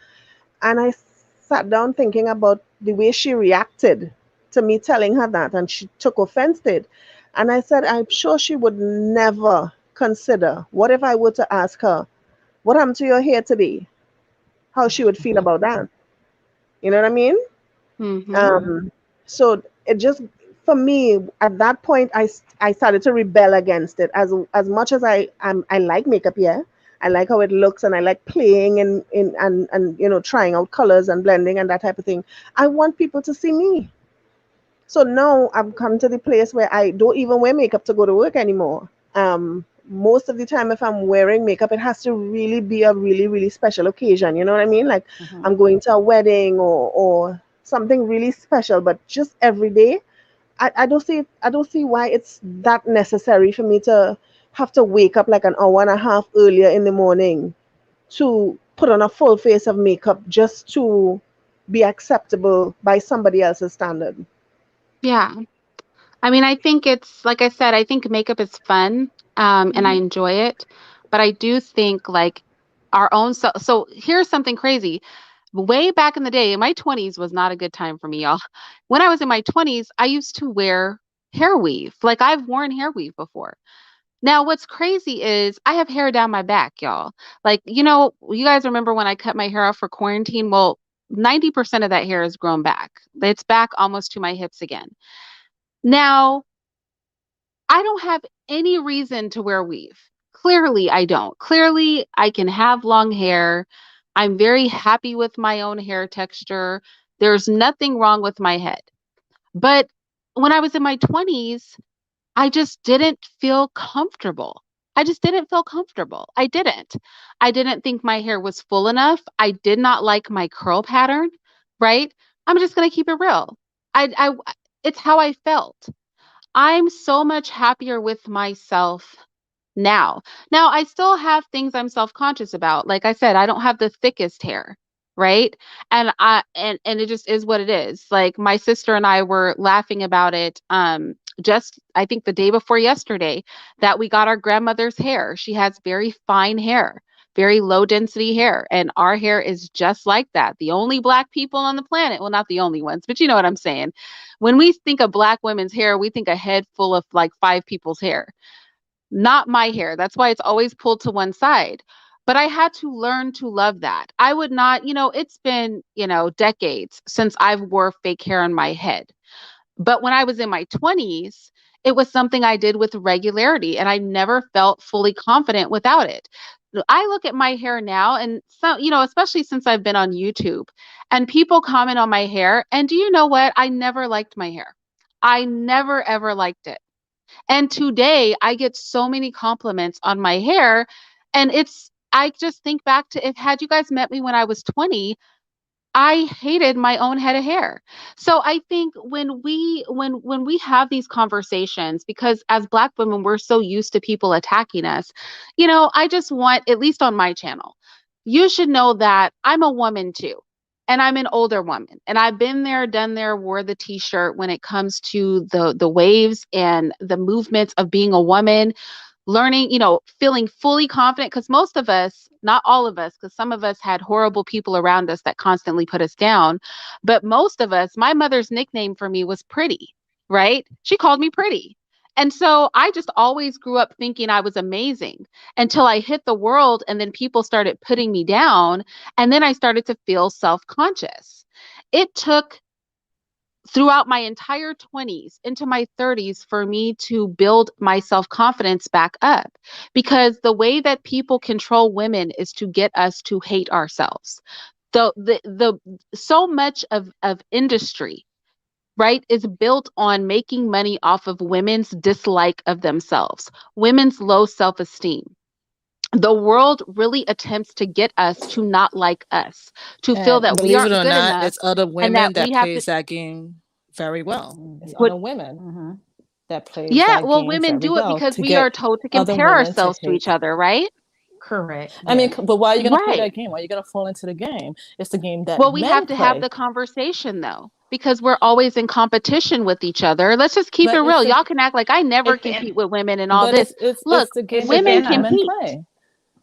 Speaker 6: And I sat down thinking about the way she reacted to me telling her that, and she took offense to it. And I said, I'm sure she would never consider, what if I were to ask her, what happened to your hair today? How she would feel about that. You know what I mean?
Speaker 1: Mm-hmm.
Speaker 6: Um, so it just, for me, at that point, I started to rebel against it. As much as I like makeup, yeah. I like how it looks, and I like playing and trying out colors and blending and that type of thing. I want people to see me. So now I've come to the place where I don't even wear makeup to go to work anymore. Most of the time, if I'm wearing makeup, it has to really be a really, really special occasion. You know what I mean? Like,
Speaker 5: Mm-hmm.
Speaker 6: I'm going to a wedding or something really special, but just every day, I don't see why it's that necessary for me to have to wake up like an hour and a half earlier in the morning to put on a full face of makeup just to be acceptable by somebody else's standard.
Speaker 1: Yeah. I mean, I think it's like I said, I think makeup is fun, and I
Speaker 6: Mhm.
Speaker 1: enjoy it. But I do think like our own so here's something crazy. Way back in the day, my 20s was not a good time for me, y'all. When I was in my 20s, I used to wear hair weave. Like I've worn hair weave before. Now, what's crazy is I have hair down my back, y'all. Like, you guys remember when I cut my hair off for quarantine? Well, 90% of that hair is grown back. It's back almost to my hips again. Now, I don't have any reason to wear weave. Clearly, I don't. Clearly, I can have long hair. I'm very happy with my own hair texture. There's nothing wrong with my head. But when I was in my 20s, I just didn't feel comfortable. I just didn't feel comfortable. I didn't. I didn't think my hair was full enough. I did not like my curl pattern, right? I'm just going to keep it real. It's how I felt. I'm so much happier with myself now. Now, I still have things I'm self-conscious about. Like I said, I don't have the thickest hair, right? And it just is what it is. Like my sister and I were laughing about it just I think the day before yesterday that we got our grandmother's hair. She has very fine hair. Very low density hair, and our hair is just like that. The only black people on the planet, well, not the only ones, but you know what I'm saying. When we think of black women's hair, we think a head full of like five people's hair. not my hair. That's why it's always pulled to one side. But I had to learn to love that. I would not, it's been, decades since I've wore fake hair on my head. But when I was in my 20s, it was something I did with regularity and I never felt fully confident without it. I look at my hair now and so, especially since I've been on YouTube and people comment on my hair. And do you know what? I never liked my hair. I never ever liked it. And today I get so many compliments on my hair. And I just think back to if had you guys met me when I was 20, I hated my own head of hair. So I think when we have these conversations, because as Black women, we're so used to people attacking us, I just want, at least on my channel, you should know that I'm a woman too. And I'm an older woman. And I've been there, done there, wore the t-shirt when it comes to the waves and the movements of being a woman, learning, feeling fully confident, because most of us, not all of us, because some of us had horrible people around us that constantly put us down, but most of us, my mother's nickname for me was Pretty, right? She called me Pretty. And so I just always grew up thinking I was amazing until I hit the world and then people started putting me down. And then I started to feel self-conscious. It took throughout my entire 20s into my 30s for me to build my self-confidence back up, because the way that people control women is to get us to hate ourselves. The so much of industry, right, is built on making money off of women's dislike of themselves, women's low self-esteem. The world really attempts to get us to not like us, to feel
Speaker 4: And
Speaker 1: that we
Speaker 4: believe it
Speaker 1: aren't
Speaker 4: or
Speaker 1: good
Speaker 4: not,
Speaker 1: enough,
Speaker 4: it's other
Speaker 1: and
Speaker 4: women
Speaker 1: that
Speaker 4: that
Speaker 1: we have to
Speaker 4: plays that game very well. It's
Speaker 5: Mhm.
Speaker 1: put.
Speaker 4: other women
Speaker 5: Mhm.
Speaker 4: that plays
Speaker 1: Yeah,
Speaker 4: that
Speaker 1: well,
Speaker 4: game
Speaker 1: women
Speaker 4: very
Speaker 1: do it
Speaker 4: well
Speaker 1: because
Speaker 4: to
Speaker 1: we are
Speaker 4: get
Speaker 1: told to
Speaker 4: other
Speaker 1: compare
Speaker 4: women to
Speaker 1: ourselves to each
Speaker 4: hate.
Speaker 1: other, right?
Speaker 5: Correct.
Speaker 4: I mean,
Speaker 5: Yes.
Speaker 4: but why are you going to play
Speaker 1: Right.
Speaker 4: that game? Why are you going to fall into the game? It's the game that
Speaker 1: Well, we have
Speaker 4: men
Speaker 1: to have
Speaker 4: play.
Speaker 1: the conversation though, because we're always in competition with each other. Let's just keep it
Speaker 4: But
Speaker 1: real.
Speaker 4: it's a
Speaker 1: Y'all can act like I never
Speaker 5: It's in
Speaker 1: compete with women and all
Speaker 4: but
Speaker 1: this.
Speaker 4: it's
Speaker 1: Look,
Speaker 4: the game
Speaker 5: it's
Speaker 4: that
Speaker 5: just
Speaker 1: women
Speaker 5: in
Speaker 4: that
Speaker 5: us.
Speaker 4: men
Speaker 1: compete.
Speaker 4: play.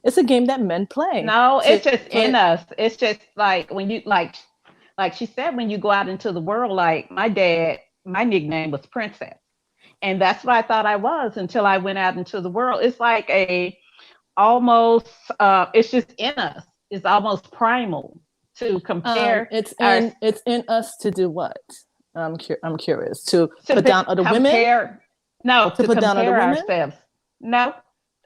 Speaker 4: It's a game that men play
Speaker 5: No,
Speaker 4: to
Speaker 5: it's just
Speaker 4: for
Speaker 5: in us. It's just like when you like she said, when you go out into the world, like my dad, my nickname was Princess. And that's what I thought I was until I went out into the world. It's like a almost it's just in us. It's almost primal to compare our
Speaker 4: it's in us to do what? I'm curious to
Speaker 5: to
Speaker 4: put down other women,
Speaker 5: compare, no,
Speaker 4: to
Speaker 5: to
Speaker 4: put down other
Speaker 5: compare
Speaker 4: women.
Speaker 5: ourselves. No,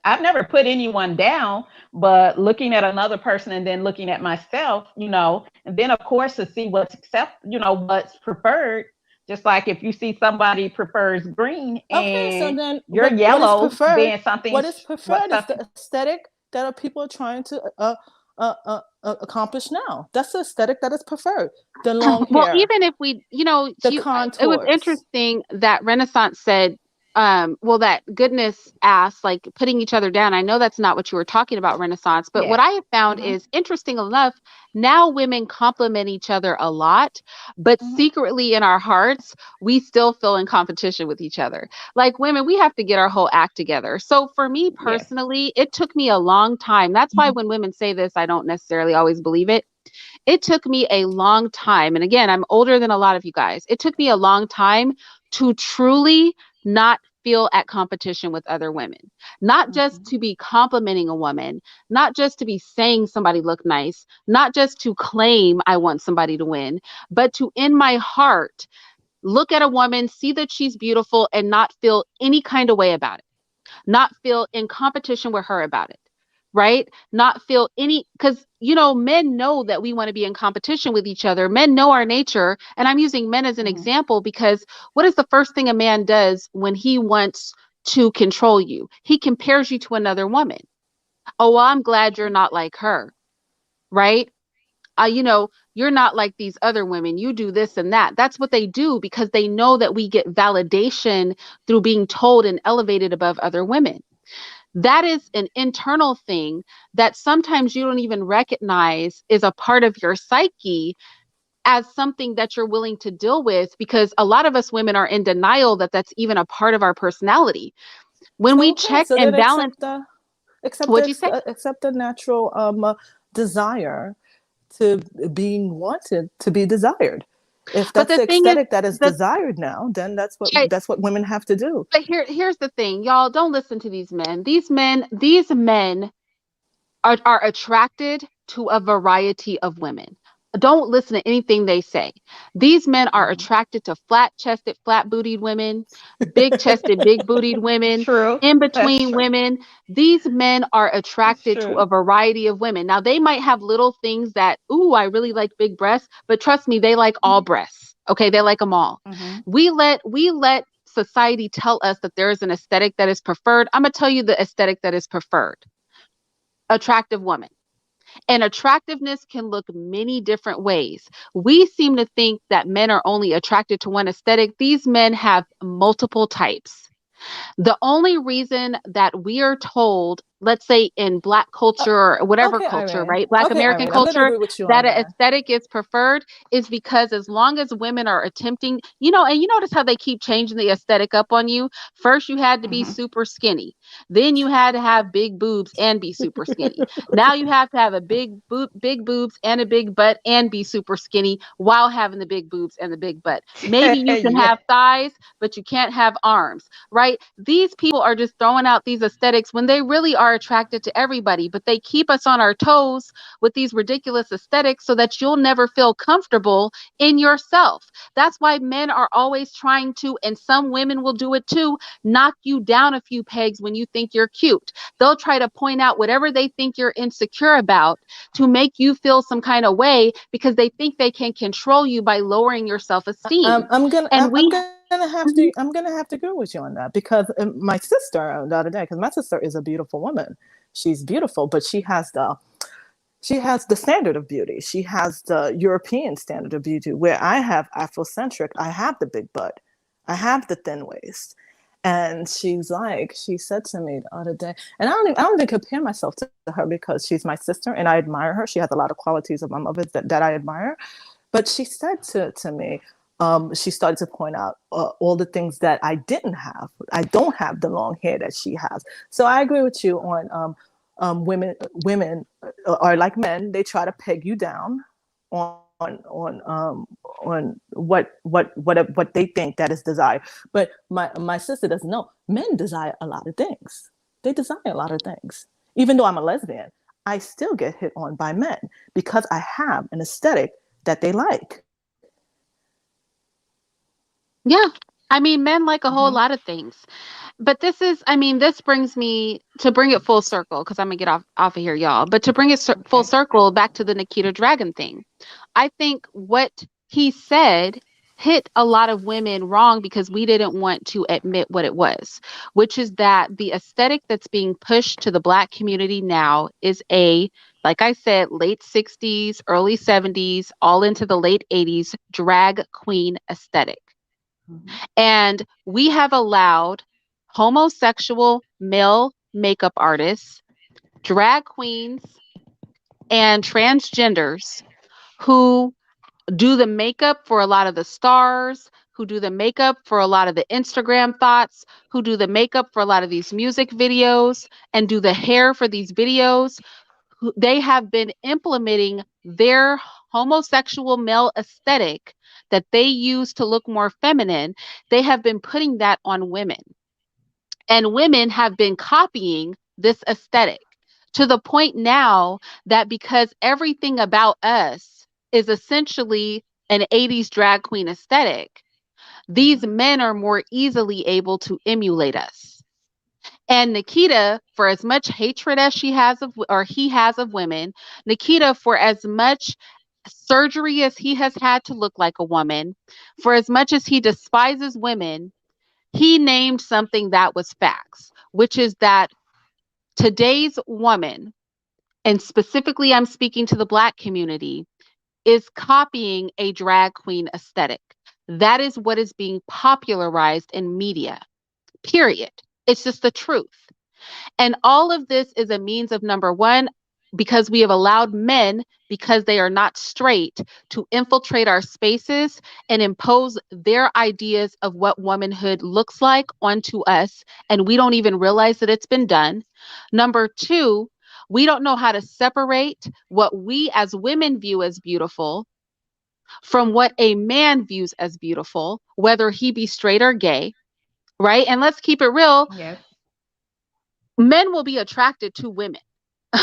Speaker 5: I've never put anyone down, but looking at another person and then looking at myself, and then of course to see what's what's preferred. Just like if you see somebody prefers green
Speaker 4: Okay, so
Speaker 5: and
Speaker 4: then
Speaker 5: you're
Speaker 4: what is
Speaker 5: yellow,
Speaker 4: preferred?
Speaker 5: then something
Speaker 4: What is
Speaker 5: what
Speaker 4: preferred is the
Speaker 5: something
Speaker 4: aesthetic that are people are trying to accomplish now. That's the aesthetic that is preferred. The long
Speaker 1: Well,
Speaker 4: hair,
Speaker 1: even if we,
Speaker 4: the
Speaker 1: it was
Speaker 4: contours.
Speaker 1: interesting that Renaissance said, well, that goodness asked, like putting each other down. I know that's not what you were talking about, Renaissance, but what
Speaker 5: yes.
Speaker 1: I have found
Speaker 5: Mm-hmm.
Speaker 1: is interesting enough, now women compliment each other a lot, but
Speaker 5: Mm-hmm.
Speaker 1: secretly in our hearts, we still feel in competition with each other. Like women, we have to get our whole act together. So for me
Speaker 5: Yes.
Speaker 1: personally, it took me a long time. That's why when women say this, I don't necessarily always believe it. It took me a long time. And again, I'm older than a lot of you guys. It took me a long time to truly not feel at competition with other women, not just
Speaker 5: Mm-hmm.
Speaker 1: to be complimenting a woman, not just to be saying somebody look nice, not just to claim I want somebody to win, but to in my heart look at a woman, see that she's beautiful and not feel any kind of way about it, not feel in competition with her about it, right? Not feel any, because, men know that we want to be in competition with each other. Men know our nature. And I'm using men as an
Speaker 5: Mm-hmm.
Speaker 1: example because what is the first thing a man does when he wants to control you? He compares you to another woman. Oh, well, I'm glad you're not like her, right? You're not like these other women. You do this and that. That's what they do because they know that we get validation through being told and elevated above other women. That is an internal thing that sometimes you don't even recognize is a part of your psyche as something that you're willing to deal with, because a lot of us women are in denial that that's even a part of our personality. When we
Speaker 4: Okay,
Speaker 1: check
Speaker 4: so then
Speaker 1: and balance, what'd you say?
Speaker 4: accept the natural desire to being wanted, to be desired. If
Speaker 1: But
Speaker 4: that's
Speaker 1: the
Speaker 4: the
Speaker 1: thing is,
Speaker 4: aesthetic that is
Speaker 1: the
Speaker 4: desired now, then
Speaker 1: I,
Speaker 4: that's what women have to do.
Speaker 1: but here's the thing, y'all. Don't listen to these men. These men are attracted to a variety of women. Don't listen to anything they say. These men are
Speaker 5: Mhm.
Speaker 1: attracted to flat chested, flat bootied women, big chested, big bootied women,
Speaker 5: True.
Speaker 1: in
Speaker 5: That's
Speaker 1: between
Speaker 5: true.
Speaker 1: women. These men are
Speaker 5: That's
Speaker 1: attracted to
Speaker 5: true.
Speaker 1: a variety of women. Now, they might have little things that, ooh, I really like big breasts, but trust me, they like all breasts. Okay, they like them all.
Speaker 5: Mm-hmm.
Speaker 1: We let society tell us that there is an aesthetic that is preferred. I'm gonna tell you the aesthetic that is preferred. Attractive woman. And attractiveness can look many different ways. We seem to think that men are only attracted to one aesthetic. These men have multiple types. The only reason that we are told, let's say in Black
Speaker 4: Uh,
Speaker 1: culture or whatever
Speaker 4: okay,
Speaker 1: culture,
Speaker 4: Irene.
Speaker 1: right? Black
Speaker 4: Okay,
Speaker 1: American
Speaker 4: Irene. I'm going to
Speaker 1: culture,
Speaker 4: agree with you
Speaker 1: that
Speaker 4: on
Speaker 1: an
Speaker 4: that.
Speaker 1: aesthetic is preferred is because as long as women are attempting, and you notice how they keep changing the aesthetic up on you. First, you had to be
Speaker 5: Mm-hmm.
Speaker 1: super skinny. Then you had to have big boobs and be super skinny. Now you have to have a big boobs and a big butt and be super skinny while having the big boobs and the big butt. Maybe you can
Speaker 5: Yeah.
Speaker 1: have thighs, but you can't have arms, right? These people are just throwing out these aesthetics when they really are attracted to everybody, but they keep us on our toes with these ridiculous aesthetics so that you'll never feel comfortable in yourself. That's why men are always trying to, and some women will do it too, knock you down a few pegs when you think you're cute. They'll try to point out whatever they think you're insecure about to make you feel some kind of way because they think they can control you by lowering your self-esteem. And we Mhm.
Speaker 4: I'm gonna have to agree with you on that because my sister the other day, because my sister is a beautiful woman. She's beautiful, but she has the standard of beauty. She has the European standard of beauty, where I have Afrocentric. I have the big butt. I have the thin waist. And she said to me the other day, and I don't even compare myself to her because she's my sister and I admire her. She has a lot of qualities of my mother that I admire. But she said to me, she started to point out all the things that I didn't have. I don't have the long hair that she has. So I agree with you on women are like men. They try to peg you down on what they think that is desired. But my sister doesn't know. Men desire a lot of things. They desire a lot of things. Even though I'm a lesbian, I still get hit on by men because I have an aesthetic that they like.
Speaker 1: Yeah. I mean, men like a whole
Speaker 5: Mm-hmm.
Speaker 1: lot of things. But this brings me to bring it full circle because I'm gonna get off of here, y'all. But to bring it full
Speaker 5: Okay.
Speaker 1: circle back to the Nikita Dragun thing, I think what he said hit a lot of women wrong because we didn't want to admit what it was, which is that the aesthetic that's being pushed to the Black community now is like I said, late 60s, early 70s, all into the late 80s drag queen aesthetic.
Speaker 5: Mm-hmm.
Speaker 1: And we have allowed homosexual male makeup artists, drag queens, and transgenders who do the makeup for a lot of the stars, who do the makeup for a lot of the Instagram thoughts, who do the makeup for a lot of these music videos, and do the hair for these videos. They have been implementing their homosexual male aesthetic that they use to look more feminine. They have been putting that on women. And women have been copying this aesthetic to the point now that because everything about us is essentially an 80s drag queen aesthetic, these
Speaker 5: Mm-hmm.
Speaker 1: men are more easily able to emulate us. And Nikita, for as much hatred as he has of women, Nikita, for as much surgery as he has had to look like a woman, for as much as he despises women, he named something that was facts, which is that today's woman, and specifically I'm speaking to the Black community, is copying a drag queen aesthetic. That is what is being popularized in media, period. It's just the truth. And all of this is a means of number one, because we have allowed men, because they are not straight, to infiltrate our spaces and impose their ideas of what womanhood looks like onto us. And we don't even realize that it's been done. Number two, we don't know how to separate what we as women view as beautiful from what a man views as beautiful, whether he be straight or gay, right? And let's keep it real,
Speaker 5: Yes.
Speaker 1: men will be attracted to women.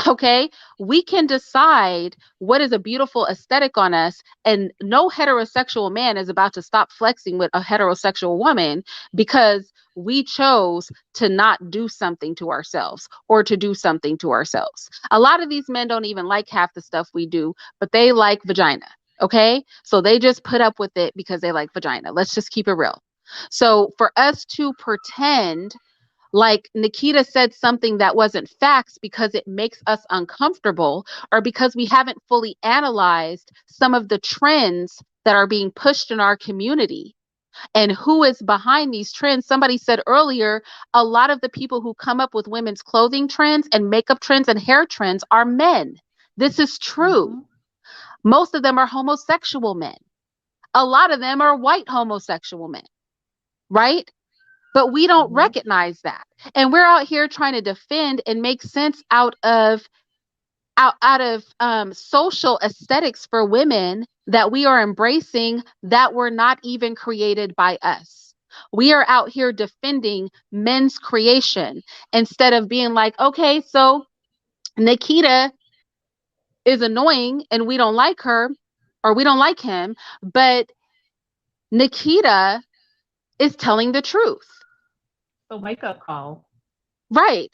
Speaker 1: Okay, we can decide what is a beautiful aesthetic on us, and no heterosexual man is about to stop flexing with a heterosexual woman because we chose to not do something to ourselves or to do something to ourselves. A lot of these men don't even like half the stuff we do, but they like vagina. Okay, so they just put up with it because they like vagina. Let's just keep it real. So for us to pretend like Nikita said something that wasn't facts because it makes us uncomfortable, or because we haven't fully analyzed some of the trends that are being pushed in our community and who is behind these trends. Somebody said earlier, a lot of the people who come up with women's clothing trends and makeup trends and hair trends are men. This is true.
Speaker 5: Mm-hmm.
Speaker 1: Most of them are homosexual men. A lot of them are white homosexual men, right? But we don't
Speaker 5: Yes.
Speaker 1: recognize that. And we're out here trying to defend and make sense out of social aesthetics for women that we are embracing that were not even created by us. We are out here defending men's creation instead of being like, okay, so Nikita is annoying and we don't like her or we don't like him, but Nikita is telling the truth.
Speaker 5: So wake up call.
Speaker 1: Right.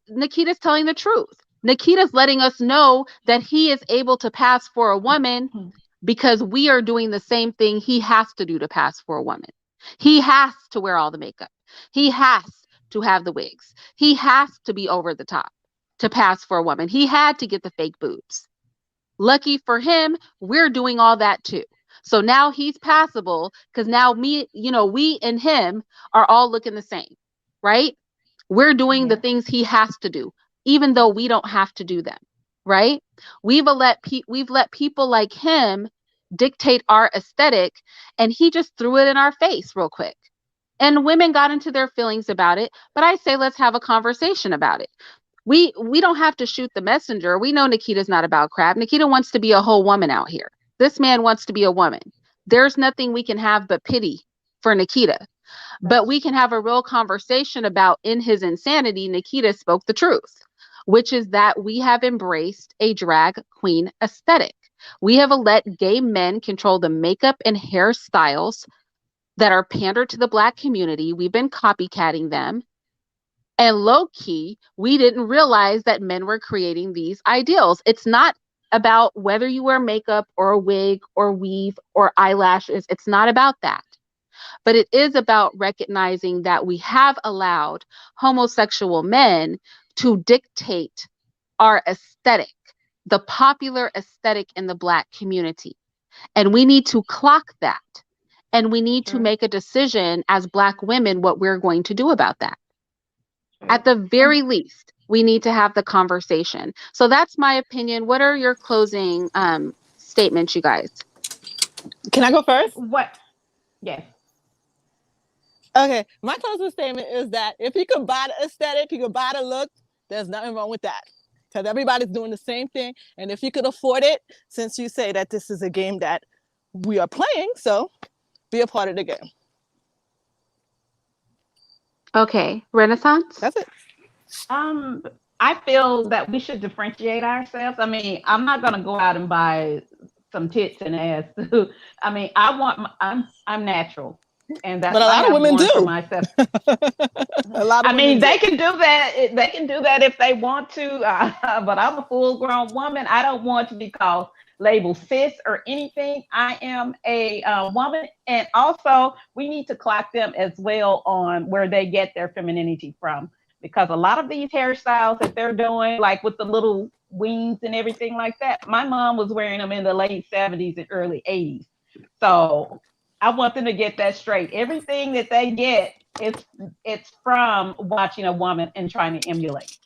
Speaker 1: Nikita's telling the truth. Nikita's letting us know that he is able to pass for a woman
Speaker 5: Mhm.
Speaker 1: because we are doing the same thing he has to do to pass for a woman. He has to wear all the makeup. He has to have the wigs. He has to be over the top to pass for a woman. He had to get the fake boobs. Lucky for him, we're doing all that too. So now he's passable because now we and him are all looking the same, right? We're doing the
Speaker 5: Yes.
Speaker 1: things he has to do, even though we don't have to do them, right? We've let people like him dictate our aesthetic, and he just threw it in our face real quick. And women got into their feelings about it, but I say let's have a conversation about it. We don't have to shoot the messenger. We know Nikita's not about crap. Nikita wants to be a whole woman out here. This man wants to be a woman. There's nothing we can have but pity for Nikita. But we can have a real conversation about, in his insanity, Nikita spoke the truth, which is that we have embraced a drag queen aesthetic. We have let gay men control the makeup and hairstyles that are pandered to the Black community. We've been copycatting them. And low key, we didn't realize that men were creating these ideals. It's not about whether you wear makeup or a wig or weave or eyelashes. It's not about that. But it is about recognizing that we have allowed homosexual men to dictate our aesthetic, the popular aesthetic in the Black community. And we need to clock that. And we need to
Speaker 5: True.
Speaker 1: make a decision as Black women what we're going to do about that.
Speaker 5: True.
Speaker 1: At the very least, we need to have the conversation. So that's my opinion. What are your closing statements, you guys?
Speaker 4: Can I go first?
Speaker 5: What? Yes.
Speaker 4: Okay, my closing statement is that if you could buy the aesthetic, you could buy the look, there's nothing wrong with that. Because everybody's doing the same thing. And if you could afford it, since you say that this is a game that we are playing, so be a part of the game.
Speaker 1: Okay, Renaissance?
Speaker 4: That's it.
Speaker 5: I feel that we should differentiate ourselves. I mean, I'm not gonna go out and buy some tits and ass. I mean, I'm natural, and that's
Speaker 4: But a
Speaker 5: what I
Speaker 4: lot of
Speaker 5: have
Speaker 4: women
Speaker 5: going for
Speaker 4: do.
Speaker 5: myself.
Speaker 4: A lot of
Speaker 5: I
Speaker 4: women
Speaker 5: mean,
Speaker 4: do.
Speaker 5: they can do that. They can do that if they want to. But I'm a full-grown woman. I don't want to be called labeled cis or anything. I am a woman, and also we need to clock them as well on where they get their femininity from, because a lot of these hairstyles that they're doing, like with the little wings and everything like that, my mom was wearing them in the late 70s and early 80s. So I want them to get that straight. Everything that they get, it's from watching a woman and trying to emulate.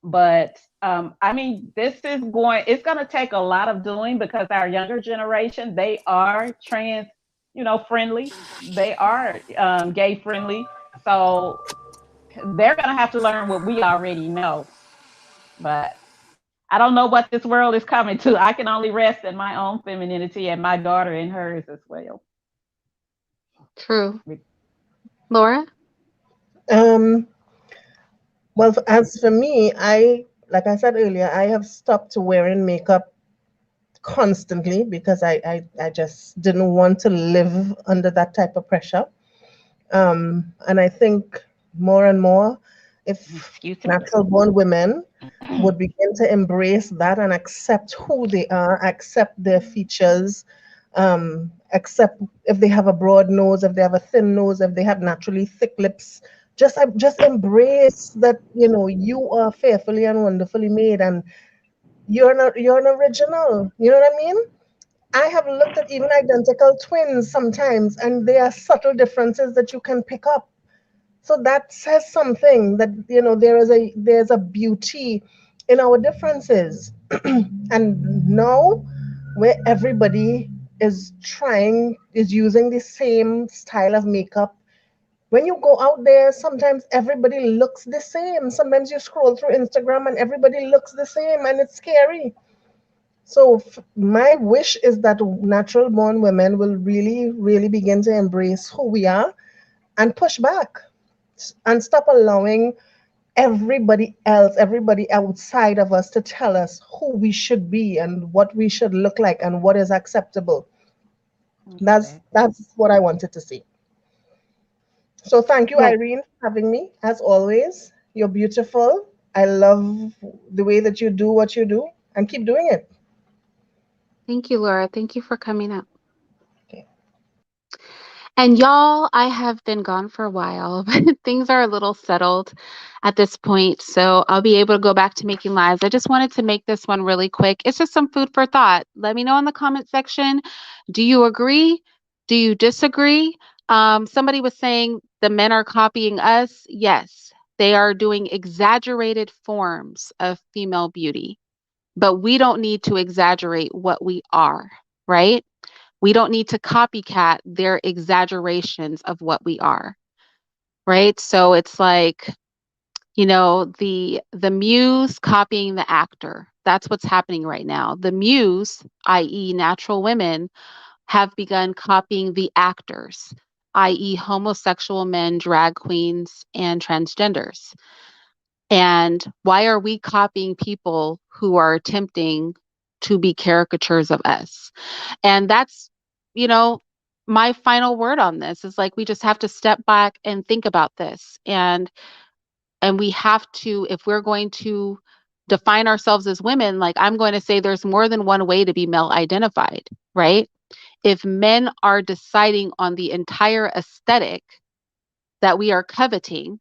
Speaker 5: But I mean, it's going to take a lot of doing, because our younger generation, they are trans, friendly. They are gay friendly. So they're going to have to learn what we already know. But I don't know what this world is coming to. I can only rest in my own femininity and my daughter in hers as well.
Speaker 1: True. Laura?
Speaker 6: Um, well, as for me, like I said earlier, I have stopped wearing makeup constantly because I just didn't want to live under that type of pressure. And I think more and more, if
Speaker 5: Excuse me.
Speaker 6: natural born women would begin to embrace that and accept who they are, accept their features, accept if they have a broad nose, if they have a thin nose, if they have naturally thick lips, just embrace that, you are fearfully and wonderfully made, and you're an original. You know what I mean? I have looked at even identical twins sometimes, and there are subtle differences that you can pick up. So that says something that there's a beauty in our differences. And now, where everybody is using the same style of makeup, when you go out there, sometimes everybody looks the same. Sometimes you scroll through Instagram and everybody looks the same, and it's scary. So my wish is that natural born women will really, really begin to embrace who we are and push back and stop allowing everybody outside of us to tell us who we should be and what we should look like and what is acceptable. That's
Speaker 5: Exactly.
Speaker 6: that's what I wanted to see. So thank you,
Speaker 1: Right.
Speaker 6: Irene, for having me. As always, you're beautiful. I love the way that you do what you do, and keep doing it.
Speaker 1: Thank you, Laura. Thank you for coming up.
Speaker 6: Okay.
Speaker 1: And y'all, I have been gone for a while, but things are a little settled at this point. So I'll be able to go back to making lives. I just wanted to make this one really quick. It's just some food for thought. Let me know in the comment section. Do you agree? Do you disagree? Somebody was saying the men are copying us. Yes, they are doing exaggerated forms of female beauty, but we don't need to exaggerate what we are, right? We don't need to copycat their exaggerations of what we are, right? So it's like, the muse copying the actor. That's what's happening right now. The muse, i.e., natural women, have begun copying the actors, i.e., homosexual men, drag queens, and transgenders. And why are we copying people who are attempting to be caricatures of us? And that's, you know, my final word on this is like we just have to step back and think about this. And we have to, if we're going to define ourselves as women, like I'm going to say there's more than one way to be male identified, right? If men are deciding on the entire aesthetic that we are coveting,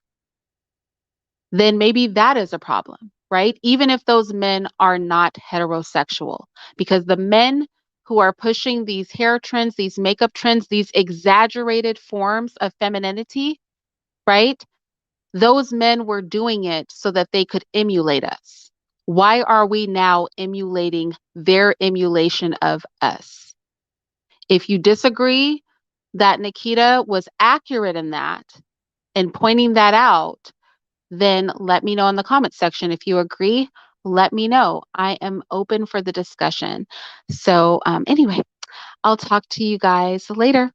Speaker 1: then maybe that is a problem, right? Even if those men are not heterosexual, because the men who are pushing these hair trends, these makeup trends, these exaggerated forms of femininity, right? Those men were doing it so that they could emulate us. Why are we now emulating their emulation of us? If you disagree that Nikita was accurate in that and pointing that out, then let me know in the comments section. If you agree, let me know. I am open for the discussion. So, anyway, I'll talk to you guys later.